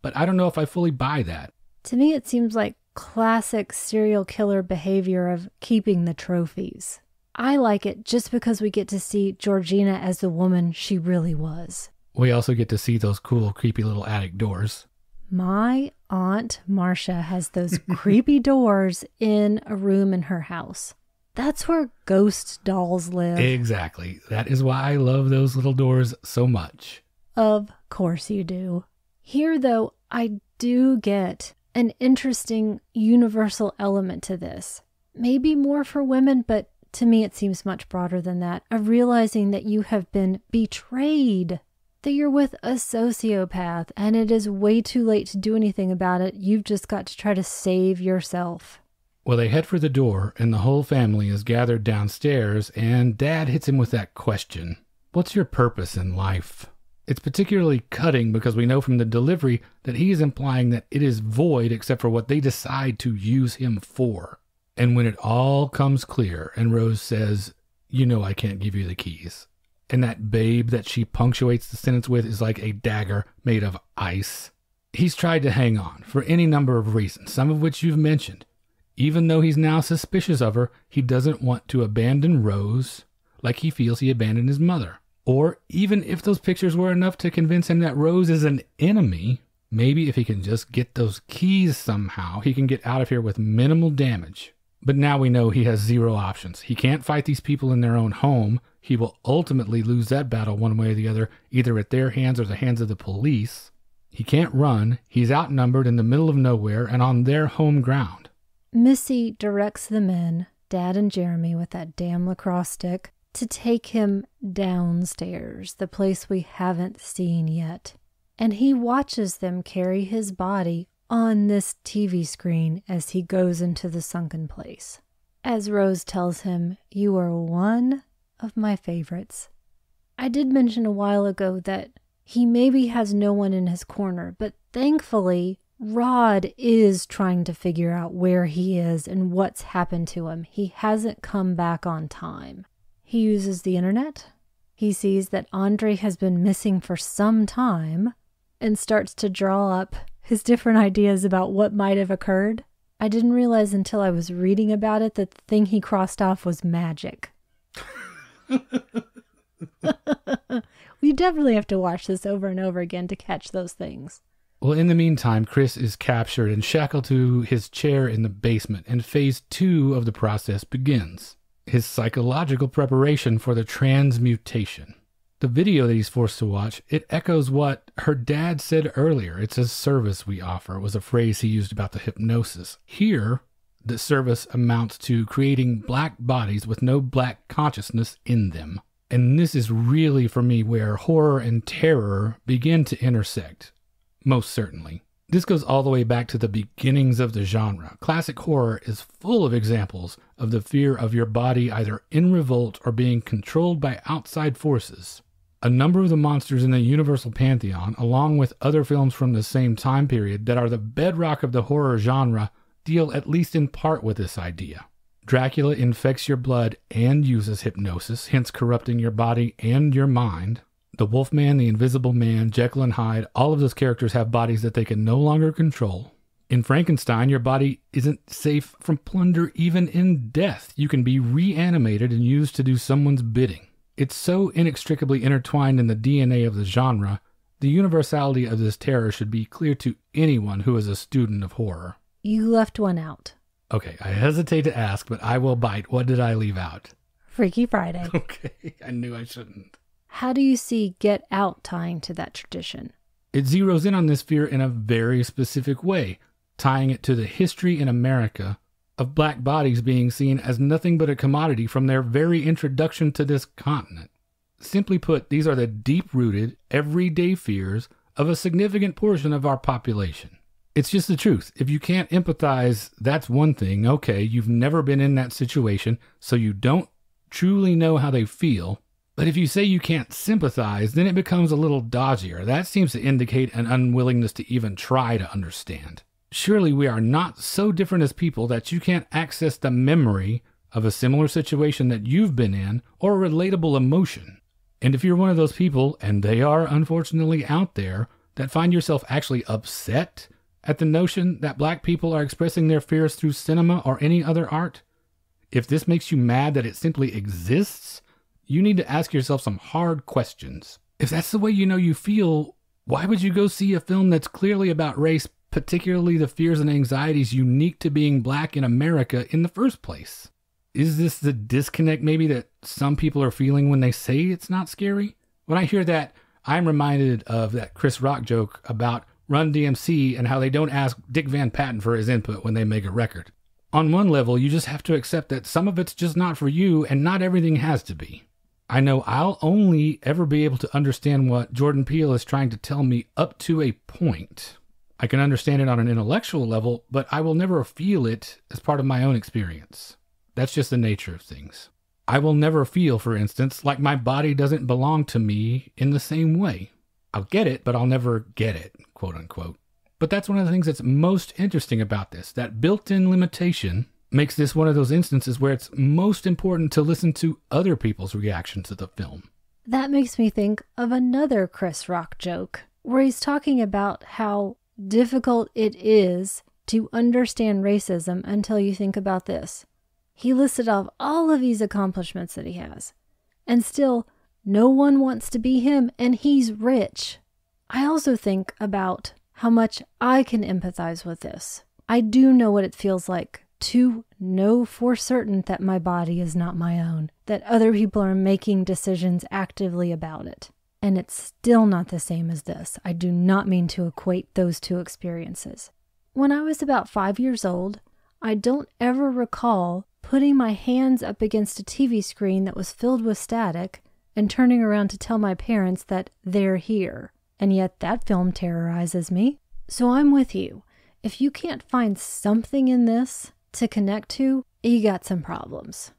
But I don't know if I fully buy that. To me, it seems like classic serial killer behavior of keeping the trophies. I like it just because we get to see Georgina as the woman she really was. We also get to see those cool, creepy little attic doors. My Aunt Marcia has those creepy doors in a room in her house. That's where ghost dolls live. Exactly. That is why I love those little doors so much. Of course you do. Here, though, I do get an interesting universal element to this. Maybe more for women, but to me it seems much broader than that. Of realizing that you have been betrayed. That you're with a sociopath and it is way too late to do anything about it. You've just got to try to save yourself. Well, they head for the door, and the whole family is gathered downstairs, and Dad hits him with that question. What's your purpose in life? It's particularly cutting because we know from the delivery that he is implying that it is void except for what they decide to use him for. And when it all comes clear, and Rose says, "You know I can't give you the keys," and that babe that she punctuates the sentence with is like a dagger made of ice. He's tried to hang on for any number of reasons, some of which you've mentioned. Even though he's now suspicious of her, he doesn't want to abandon Rose like he feels he abandoned his mother. Or even if those pictures were enough to convince him that Rose is an enemy, maybe if he can just get those keys somehow, he can get out of here with minimal damage. But now we know he has zero options. He can't fight these people in their own home. He will ultimately lose that battle one way or the other, either at their hands or the hands of the police. He can't run. He's outnumbered in the middle of nowhere and on their home ground. Missy directs the men, Dad and Jeremy with that damn lacrosse stick, to take him downstairs, the place we haven't seen yet. And he watches them carry his body on this TV screen as he goes into the sunken place. As Rose tells him, "You are one of my favorites." I did mention a while ago that he maybe has no one in his corner, but thankfully, Rod is trying to figure out where he is and what's happened to him. He hasn't come back on time. He uses the internet. He sees that Andre has been missing for some time and starts to draw up his different ideas about what might have occurred. I didn't realize until I was reading about it that the thing he crossed off was magic. We definitely have to watch this over and over again to catch those things. Well, in the meantime, Chris is captured and shackled to his chair in the basement, and phase 2 of the process begins. His psychological preparation for the transmutation. The video that he's forced to watch, it echoes what her dad said earlier. It's a service we offer, was a phrase he used about the hypnosis. Here, the service amounts to creating black bodies with no black consciousness in them. And this is really, for me, where horror and terror begin to intersect. Most certainly. This goes all the way back to the beginnings of the genre. Classic horror is full of examples of the fear of your body either in revolt or being controlled by outside forces. A number of the monsters in the Universal Pantheon, along with other films from the same time period that are the bedrock of the horror genre, deal at least in part with this idea. Dracula infects your blood and uses hypnosis, hence corrupting your body and your mind. The Wolfman, the Invisible Man, Jekyll and Hyde, all of those characters have bodies that they can no longer control. In Frankenstein, your body isn't safe from plunder even in death. You can be reanimated and used to do someone's bidding. It's so inextricably intertwined in the DNA of the genre, the universality of this terror should be clear to anyone who is a student of horror. You left one out. Okay, I hesitate to ask, but I will bite. What did I leave out? Freaky Friday. Okay, I knew I shouldn't. How do you see Get Out tying to that tradition? It zeroes in on this fear in a very specific way, tying it to the history in America of black bodies being seen as nothing but a commodity from their very introduction to this continent. Simply put, these are the deep-rooted, everyday fears of a significant portion of our population. It's just the truth. If you can't empathize, that's one thing. Okay, you've never been in that situation, so you don't truly know how they feel. But if you say you can't sympathize, then it becomes a little dodgier. That seems to indicate an unwillingness to even try to understand. Surely we are not so different as people that you can't access the memory of a similar situation that you've been in or a relatable emotion. And if you're one of those people, and they are unfortunately out there, that find yourself actually upset at the notion that black people are expressing their fears through cinema or any other art, if this makes you mad that it simply exists, you need to ask yourself some hard questions. If that's the way you know you feel, why would you go see a film that's clearly about race, particularly the fears and anxieties unique to being black in America in the first place? Is this the disconnect maybe that some people are feeling when they say it's not scary? When I hear that, I'm reminded of that Chris Rock joke about Run DMC and how they don't ask Dick Van Patten for his input when they make a record. On one level, you just have to accept that some of it's just not for you and not everything has to be. I know I'll only ever be able to understand what Jordan Peele is trying to tell me up to a point. I can understand it on an intellectual level, but I will never feel it as part of my own experience. That's just the nature of things. I will never feel, for instance, like my body doesn't belong to me in the same way. I'll get it, but I'll never get it, quote unquote. But that's one of the things that's most interesting about this. That built-in limitation makes this one of those instances where it's most important to listen to other people's reaction to the film. That makes me think of another Chris Rock joke, where he's talking about how difficult it is to understand racism until you think about this. He listed off all of these accomplishments that he has, and still no one wants to be him, and he's rich. I also think about how much I can empathize with this. I do know what it feels like to know for certain that my body is not my own, that other people are making decisions actively about it. And it's still not the same as this. I do not mean to equate those two experiences. When I was about 5 years old, I don't ever recall putting my hands up against a TV screen that was filled with static and turning around to tell my parents that they're here. And yet that film terrorizes me. So I'm with you. If you can't find something in this to connect to, you got some problems.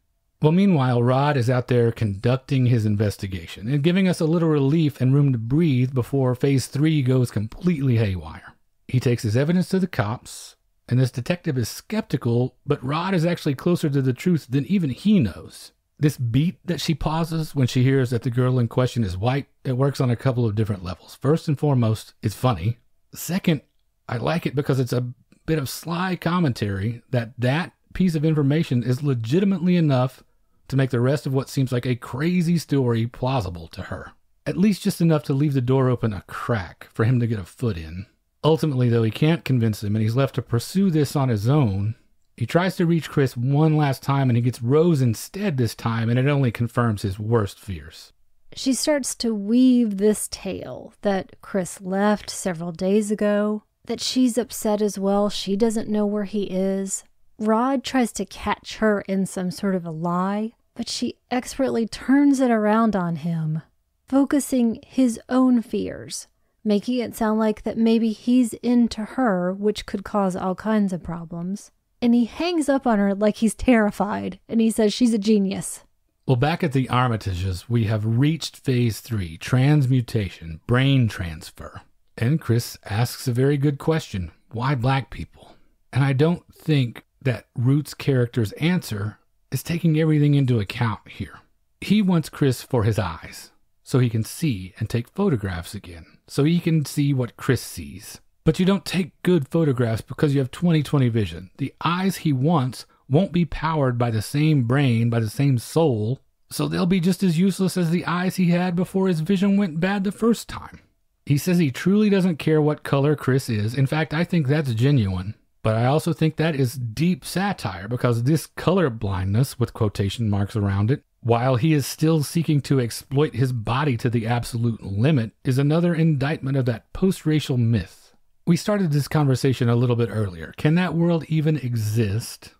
Well, meanwhile, Rod is out there conducting his investigation and giving us a little relief and room to breathe before phase 3 goes completely haywire. He takes his evidence to the cops, and this detective is skeptical, but Rod is actually closer to the truth than even he knows. This beat that she pauses when she hears that the girl in question is white, it works on a couple of different levels. First and foremost, it's funny. Second, I like it because it's a bit of sly commentary that piece of information is legitimately enough to make the rest of what seems like a crazy story plausible to her. At least just enough to leave the door open a crack for him to get a foot in. Ultimately, though, he can't convince him and he's left to pursue this on his own. He tries to reach Chris one last time and he gets Rose instead this time, and it only confirms his worst fears. She starts to weave this tale that Chris left several days ago, that she's upset as well. She doesn't know where he is. Rod tries to catch her in some sort of a lie, but she expertly turns it around on him, focusing his own fears, making it sound like that maybe he's into her, which could cause all kinds of problems. And he hangs up on her like he's terrified, and he says she's a genius. Well, back at the Armitages, we have reached phase 3, transmutation, brain transfer. And Chris asks a very good question. Why black people? And I don't think that Root's character's answer is taking everything into account here. He wants Chris for his eyes, so he can see and take photographs again, so he can see what Chris sees. But you don't take good photographs because you have 20/20 vision. The eyes he wants won't be powered by the same brain, by the same soul, so they'll be just as useless as the eyes he had before his vision went bad the first time. He says he truly doesn't care what color Chris is. In fact, I think that's genuine. But I also think that is deep satire, because this color blindness, with quotation marks around it, while he is still seeking to exploit his body to the absolute limit, is another indictment of that post-racial myth. We started this conversation a little bit earlier. Can that world even exist?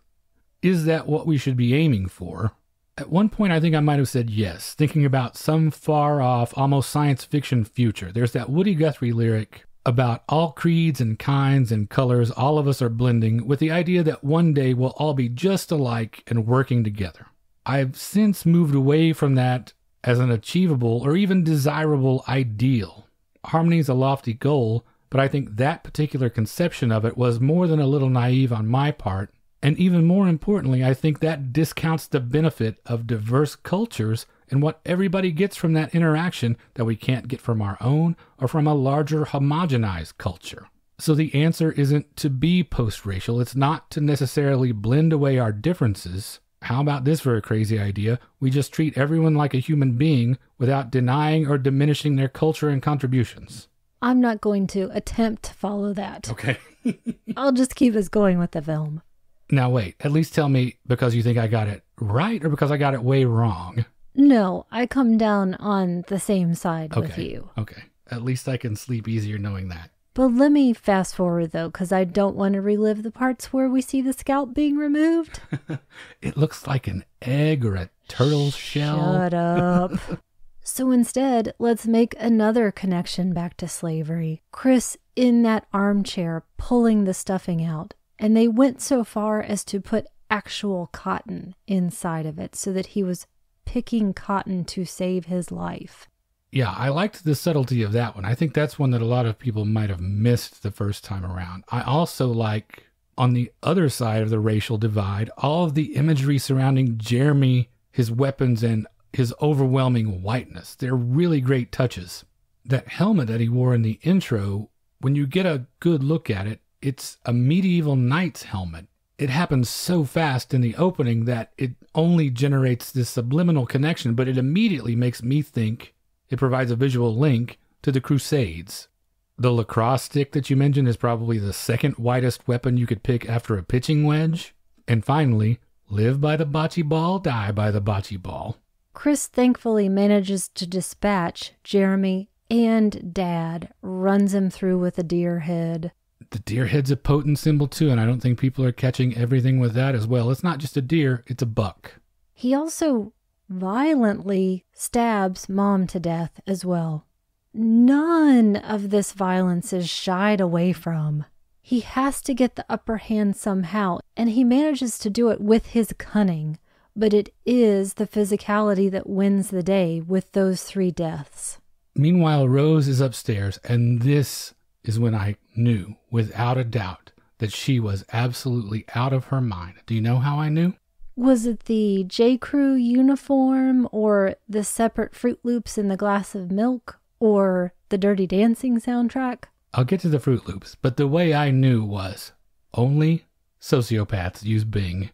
Is that what we should be aiming for? At one point, I think I might have said yes, thinking about some far-off, almost science fiction future. There's that Woody Guthrie lyric about all creeds and kinds and colors, all of us are blending, with the idea that one day we'll all be just alike and working together. I've since moved away from that as an achievable or even desirable ideal. Harmony is a lofty goal, but I think that particular conception of it was more than a little naive on my part. And even more importantly, I think that discounts the benefit of diverse cultures and what everybody gets from that interaction that we can't get from our own or from a larger homogenized culture. So the answer isn't to be post-racial. It's not to necessarily blend away our differences. How about this for a crazy idea? We just treat everyone like a human being without denying or diminishing their culture and contributions. I'm not going to attempt to follow that. Okay. I'll just keep us going with the film. Now wait, at least tell me because you think I got it right or because I got it way wrong? No, I come down on the same side with you. Okay. At least I can sleep easier knowing that. But let me fast forward, though, because I don't want to relive the parts where we see the scalp being removed. It looks like an egg or a turtle's shell. Shut up. So instead, let's make another connection back to slavery. Chris in that armchair pulling the stuffing out. And they went so far as to put actual cotton inside of it so that he was picking cotton to save his life. Yeah, I liked the subtlety of that one. I think that's one that a lot of people might have missed the first time around. I also like, on the other side of the racial divide, all of the imagery surrounding Jeremy, his weapons, and his overwhelming whiteness. They're really great touches. That helmet that he wore in the intro, when you get a good look at it, it's a medieval knight's helmet. It happens so fast in the opening that it only generates this subliminal connection, but it immediately makes me think it provides a visual link to the Crusades. The lacrosse stick that you mentioned is probably the second widest weapon you could pick after a pitching wedge. And finally, live by the bocce ball, die by the bocce ball. Chris thankfully manages to dispatch Jeremy, and Dad runs him through with a deer head. The deer head's a potent symbol too, and I don't think people are catching everything with that as well. It's not just a deer, it's a buck. He also violently stabs Mom to death as well. None of this violence is shied away from. He has to get the upper hand somehow, and he manages to do it with his cunning. But it is the physicality that wins the day with those 3 deaths. Meanwhile, Rose is upstairs, and this is when I knew, without a doubt, that she was absolutely out of her mind. Do you know how I knew? Was it the J. Crew uniform, or the separate Fruit Loops in the glass of milk, or the Dirty Dancing soundtrack? I'll get to the Fruit Loops, but the way I knew was only sociopaths use Bing.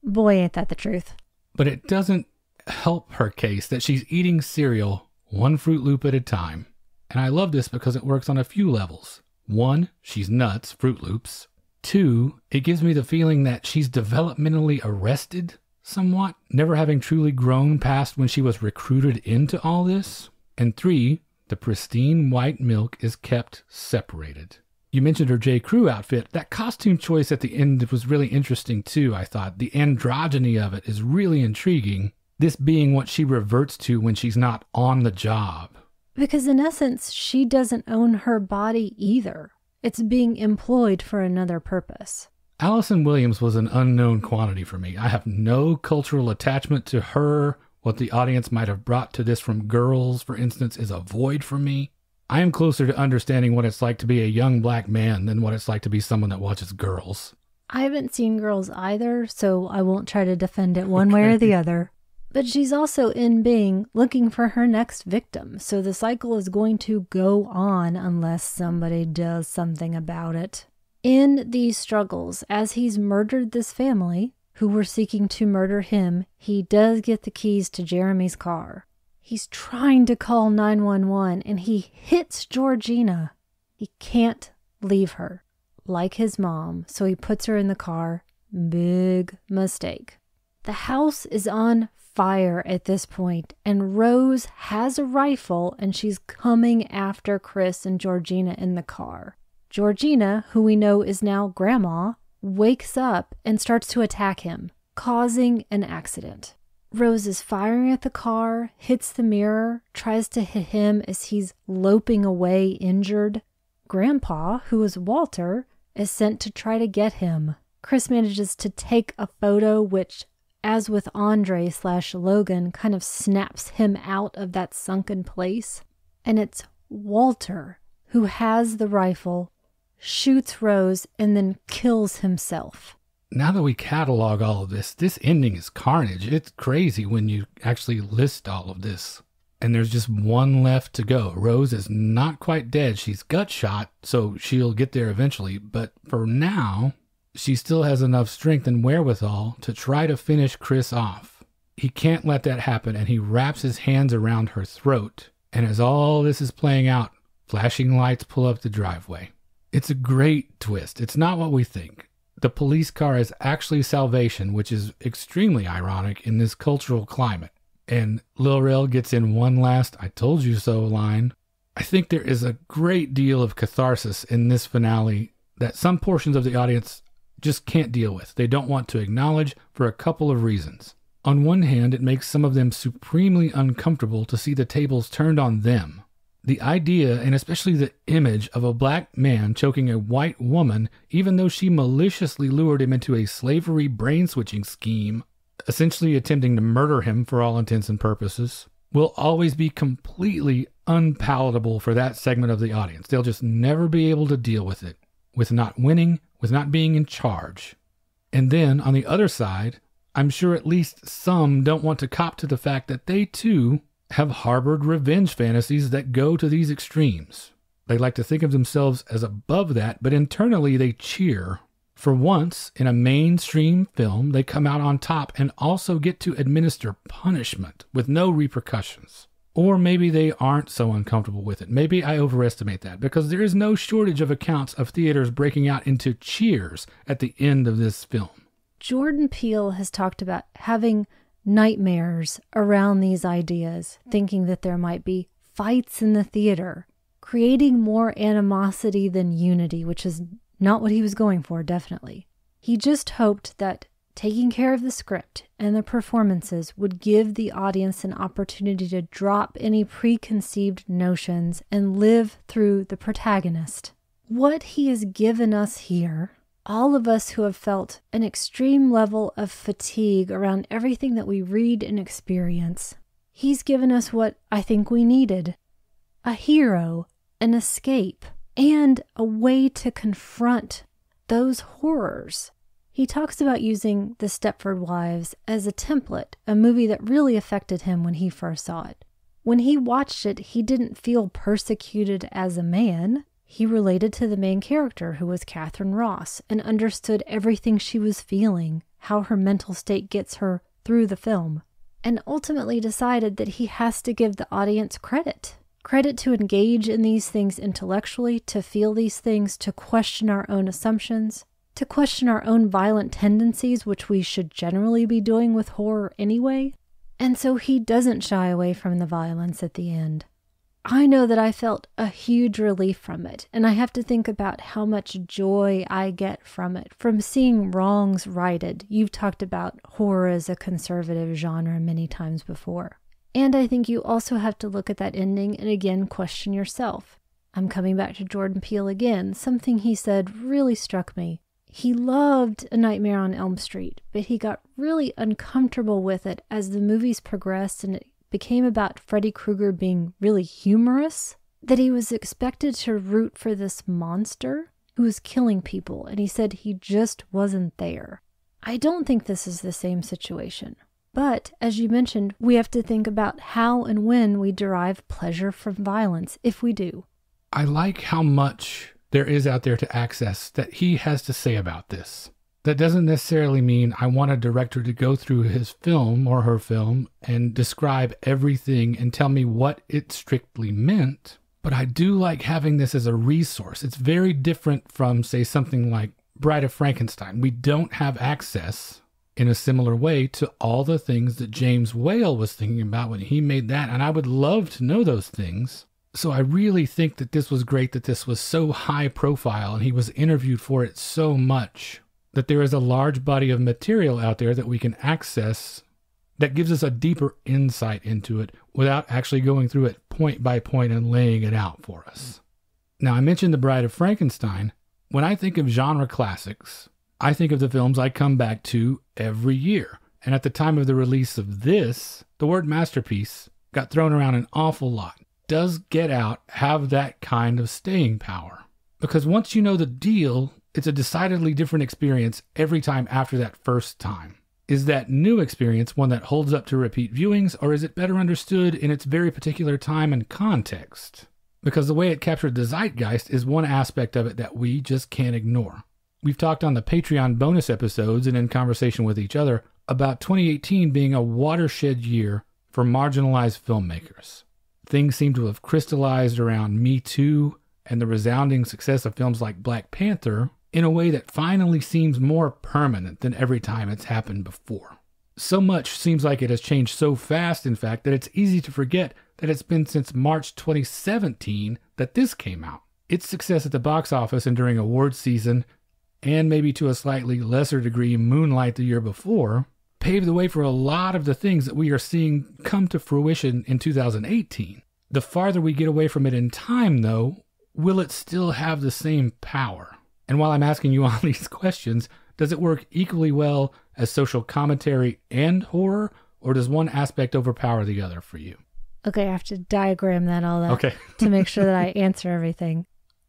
Boy, ain't that the truth. But it doesn't help her case that she's eating cereal 1 Fruit Loop at a time. And I love this because it works on a few levels. 1, she's nuts, Fruit Loops. 2, it gives me the feeling that she's developmentally arrested. somewhat, never having truly grown past when she was recruited into all this. And 3, the pristine white milk is kept separated. You mentioned her J. Crew outfit. That costume choice at the end was really interesting too, I thought. The androgyny of it is really intriguing, this being what she reverts to when she's not on the job. Because in essence, she doesn't own her body either. It's being employed for another purpose. Allison Williams was an unknown quantity for me. I have no cultural attachment to her. What the audience might have brought to this from Girls, for instance, is a void for me. I am closer to understanding what it's like to be a young black man than what it's like to be someone that watches Girls. I haven't seen Girls either, so I won't try to defend it one way or the other. But she's also in Bing looking for her next victim, so the cycle is going to go on unless somebody does something about it. In these struggles, as he's murdered this family, who were seeking to murder him, he does get the keys to Jeremy's car. He's trying to call 911 and he hits Georgina. He can't leave her, like his mom, so he puts her in the car. Big mistake. The house is on fire at this point, and Rose has a rifle and she's coming after Chris and Georgina in the car. Georgina, who we know is now Grandma, wakes up and starts to attack him, causing an accident. Rose is firing at the car, hits the mirror, tries to hit him as he's loping away injured. Grandpa, who is Walter, is sent to try to get him. Chris manages to take a photo which, as with Andre/Logan, kind of snaps him out of that sunken place. And it's Walter who has the rifle, shoots Rose, and then kills himself. Now that we catalog all of this ending is carnage. It's crazy when you actually list all of this. And there's just one left to go. Rose is not quite dead. She's gut shot, so she'll get there eventually. But for now, she still has enough strength and wherewithal to try to finish Chris off. He can't let that happen, and he wraps his hands around her throat. And as all this is playing out, flashing lights pull up the driveway. It's a great twist. It's not what we think. The police car is actually salvation, which is extremely ironic in this cultural climate. And Lil Rel gets in one last "I told you so" line. I think there is a great deal of catharsis in this finale that some portions of the audience just can't deal with. They don't want to acknowledge for a couple of reasons. On one hand, it makes some of them supremely uncomfortable to see the tables turned on them. The idea, and especially the image, of a black man choking a white woman, even though she maliciously lured him into a slavery brain-switching scheme, essentially attempting to murder him for all intents and purposes, will always be completely unpalatable for that segment of the audience. They'll just never be able to deal with it, with not winning, with not being in charge. And then, on the other side, I'm sure at least some don't want to cop to the fact that they too have harbored revenge fantasies that go to these extremes. They like to think of themselves as above that, but internally they cheer. For once, in a mainstream film, they come out on top and also get to administer punishment with no repercussions. Or maybe they aren't so uncomfortable with it. Maybe I overestimate that, because there is no shortage of accounts of theaters breaking out into cheers at the end of this film. Jordan Peele has talked about having nightmares around these ideas, thinking that there might be fights in the theater, creating more animosity than unity, which is not what he was going for, definitely. He just hoped that taking care of the script and the performances would give the audience an opportunity to drop any preconceived notions and live through the protagonist. What he has given us here, all of us who have felt an extreme level of fatigue around everything that we read and experience, he's given us what I think we needed: a hero, an escape, and a way to confront those horrors. He talks about using The Stepford Wives as a template, a movie that really affected him when he first saw it. When he watched it, he didn't feel persecuted as a man. He related to the main character, who was Catherine Ross, and understood everything she was feeling, how her mental state gets her through the film, and ultimately decided that he has to give the audience credit. Credit to engage in these things intellectually, to feel these things, to question our own assumptions. to question our own violent tendencies, which we should generally be doing with horror anyway. And so he doesn't shy away from the violence at the end. I know that I felt a huge relief from it, and I have to think about how much joy I get from it, from seeing wrongs righted. You've talked about horror as a conservative genre many times before. And I think you also have to look at that ending and again question yourself. I'm coming back to Jordan Peele again. Something he said really struck me. He loved A Nightmare on Elm Street, but he got really uncomfortable with it as the movies progressed and it became about Freddy Krueger being really humorous, that he was expected to root for this monster who was killing people, and he said he just wasn't there. I don't think this is the same situation. But, as you mentioned, we have to think about how and when we derive pleasure from violence, if we do. I like how much there is out there to access that he has to say about this. That doesn't necessarily mean I want a director to go through his film or her film and describe everything and tell me what it strictly meant. But I do like having this as a resource. It's very different from, say, something like Bride of Frankenstein. We don't have access in a similar way to all the things that James Whale was thinking about when he made that. And I would love to know those things. So I really think that this was great, that this was so high profile and he was interviewed for it so much, that there is a large body of material out there that we can access that gives us a deeper insight into it without actually going through it point by point and laying it out for us. Now, I mentioned The Bride of Frankenstein. When I think of genre classics, I think of the films I come back to every year. And at the time of the release of this, the word masterpiece got thrown around an awful lot. Does Get Out have that kind of staying power? Because once you know the deal, it's a decidedly different experience every time after that first time. Is that new experience one that holds up to repeat viewings, or is it better understood in its very particular time and context? Because the way it captured the zeitgeist is one aspect of it that we just can't ignore. We've talked on the Patreon bonus episodes and in conversation with each other about 2018 being a watershed year for marginalized filmmakers. Things seem to have crystallized around Me Too and the resounding success of films like Black Panther in a way that finally seems more permanent than every time it's happened before. So much seems like it has changed so fast, in fact, that it's easy to forget that it's been since March 2017 that this came out. Its success at the box office and during awards season, and maybe to a slightly lesser degree Moonlight the year before, paved the way for a lot of the things that we are seeing come to fruition in 2018. The farther we get away from it in time, though, will it still have the same power? And while I'm asking you all these questions, does it work equally well as social commentary and horror, or does one aspect overpower the other for you? Okay, I have to diagram that all out Okay. to make sure that I answer everything.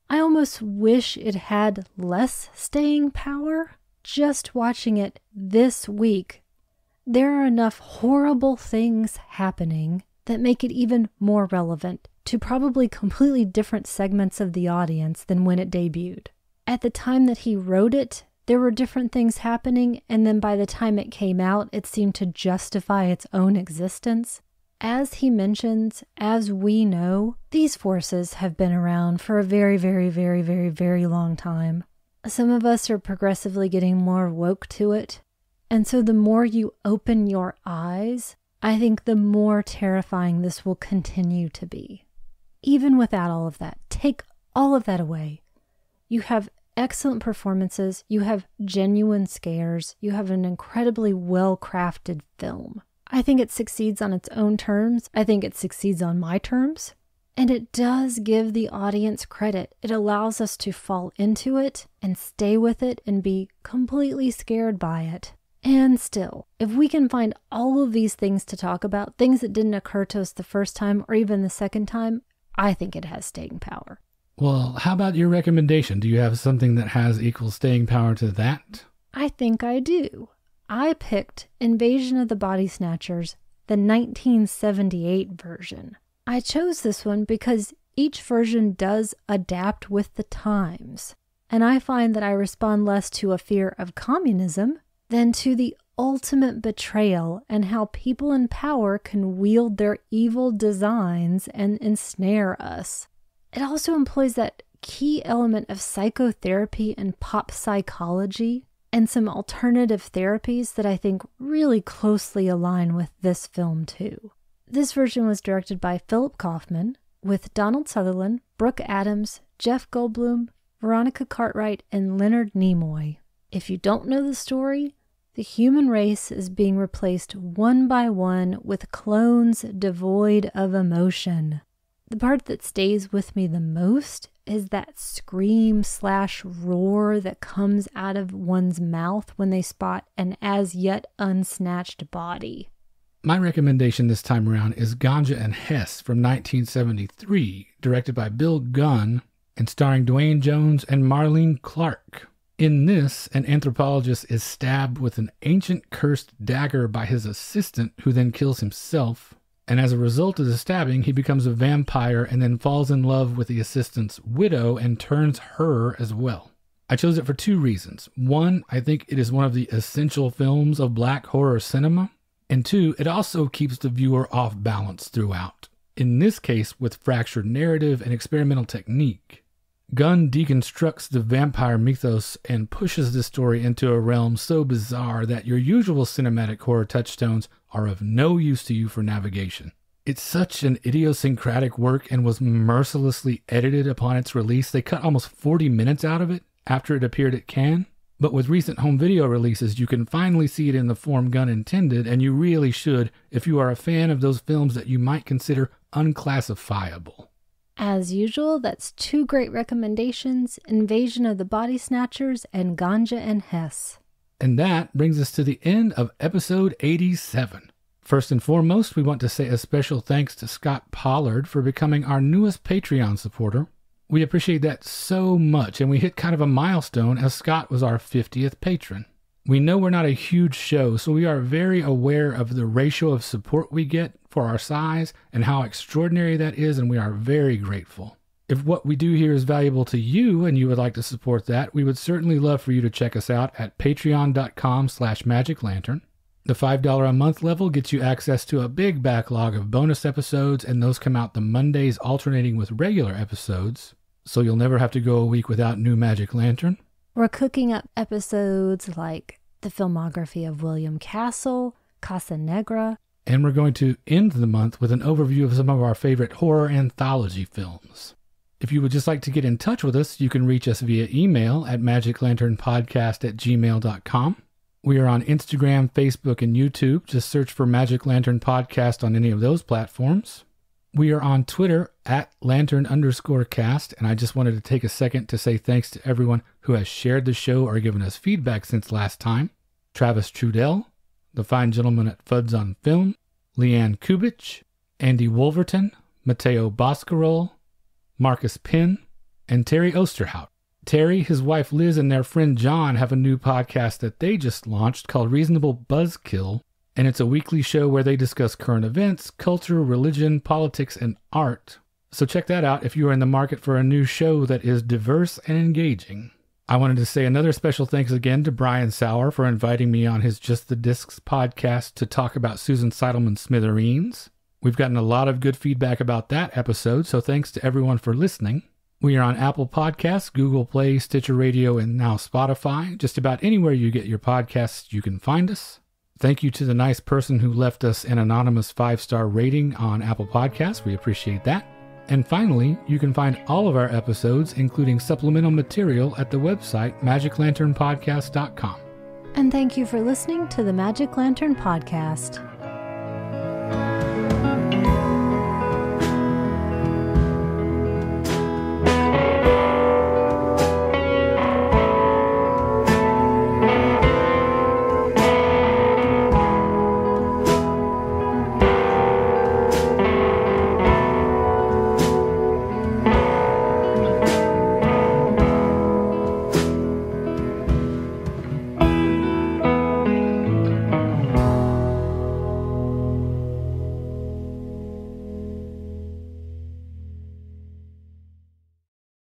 I almost wish it had less staying power. Just watching it this week, there are enough horrible things happening that make it even more relevant to probably completely different segments of the audience than when it debuted. At the time that he wrote it, there were different things happening, and then by the time it came out, it seemed to justify its own existence. As he mentions, as we know, these forces have been around for a very, very, very, very, very long time. Some of us are progressively getting more woke to it. And so the more you open your eyes, I think the more terrifying this will continue to be. Even without all of that, take all of that away. You have excellent performances, you have genuine scares, you have an incredibly well-crafted film. I think it succeeds on its own terms. I think it succeeds on my terms. And it does give the audience credit. It allows us to fall into it and stay with it and be completely scared by it. And still, if we can find all of these things to talk about, things that didn't occur to us the first time or even the second time, I think it has staying power. Well, how about your recommendation? Do you have something that has equal staying power to that? I think I do. I picked Invasion of the Body Snatchers, the 1978 version. I chose this one because each version does adapt with the times, and I find that I respond less to a fear of communism than to the ultimate betrayal and how people in power can wield their evil designs and ensnare us. It also employs that key element of psychotherapy and pop psychology, and some alternative therapies that I think really closely align with this film too. This version was directed by Philip Kaufman, with Donald Sutherland, Brooke Adams, Jeff Goldblum, Veronica Cartwright, and Leonard Nimoy. If you don't know the story, the human race is being replaced one by one with clones devoid of emotion. The part that stays with me the most is that scream/roar that comes out of one's mouth when they spot an as yet unsnatched body. My recommendation this time around is Ganja and Hess from 1973, directed by Bill Gunn and starring Dwayne Jones and Marlene Clark. In this, an anthropologist is stabbed with an ancient cursed dagger by his assistant, who then kills himself. And as a result of the stabbing, he becomes a vampire and then falls in love with the assistant's widow and turns her as well. I chose it for two reasons. One, I think it is one of the essential films of black horror cinema. And two, it also keeps the viewer off balance throughout. In this case, with fractured narrative and experimental technique. Gunn deconstructs the vampire mythos and pushes the story into a realm so bizarre that your usual cinematic horror touchstones are of no use to you for navigation. It's such an idiosyncratic work and was mercilessly edited upon its release. They cut almost 40 minutes out of it after it appeared at Cannes. But with recent home video releases, you can finally see it in the form Gunn intended, and you really should if you are a fan of those films that you might consider unclassifiable. As usual, that's two great recommendations, Invasion of the Body Snatchers and Ganja and Hess. And that brings us to the end of episode 87. First and foremost, we want to say a special thanks to Scott Pollard for becoming our newest Patreon supporter. We appreciate that so much, and we hit kind of a milestone as Scott was our 50th patron. We know we're not a huge show, so we are very aware of the ratio of support we get for our size and how extraordinary that is, and we are very grateful. If what we do here is valuable to you and you would like to support that, we would certainly love for you to check us out at patreon.com/magiclantern. The $5 a month level gets you access to a big backlog of bonus episodes, and those come out the Mondays alternating with regular episodes, so you'll never have to go a week without new Magic Lantern. We're cooking up episodes like the filmography of William Castle, Casa Negra. And we're going to end the month with an overview of some of our favorite horror anthology films. If you would just like to get in touch with us, you can reach us via email at magiclanternpodcast@gmail.com. We are on Instagram, Facebook, and YouTube. Just search for Magic Lantern Podcast on any of those platforms. We are on Twitter at Lantern_cast, and I just wanted to take a second to say thanks to everyone who has shared the show or given us feedback since last time. Travis Trudell, the fine gentleman at Fuds on Film, Leanne Kubich, Andy Wolverton, Matteo Boscarol, Marcus Penn, and Terry Osterhout. Terry, his wife Liz, and their friend John have a new podcast that they just launched called Reasonable Buzzkill, and it's a weekly show where they discuss current events, culture, religion, politics, and art. So check that out if you are in the market for a new show that is diverse and engaging. I wanted to say another special thanks again to Brian Sauer for inviting me on his Just the Discs podcast to talk about Susan Seidelman's Smithereens. We've gotten a lot of good feedback about that episode, so thanks to everyone for listening. We are on Apple Podcasts, Google Play, Stitcher Radio, and now Spotify. Just about anywhere you get your podcasts, you can find us. Thank you to the nice person who left us an anonymous 5-star rating on Apple Podcasts. We appreciate that. And finally, you can find all of our episodes, including supplemental material, at the website magiclanternpodcast.com. And thank you for listening to the Magic Lantern Podcast.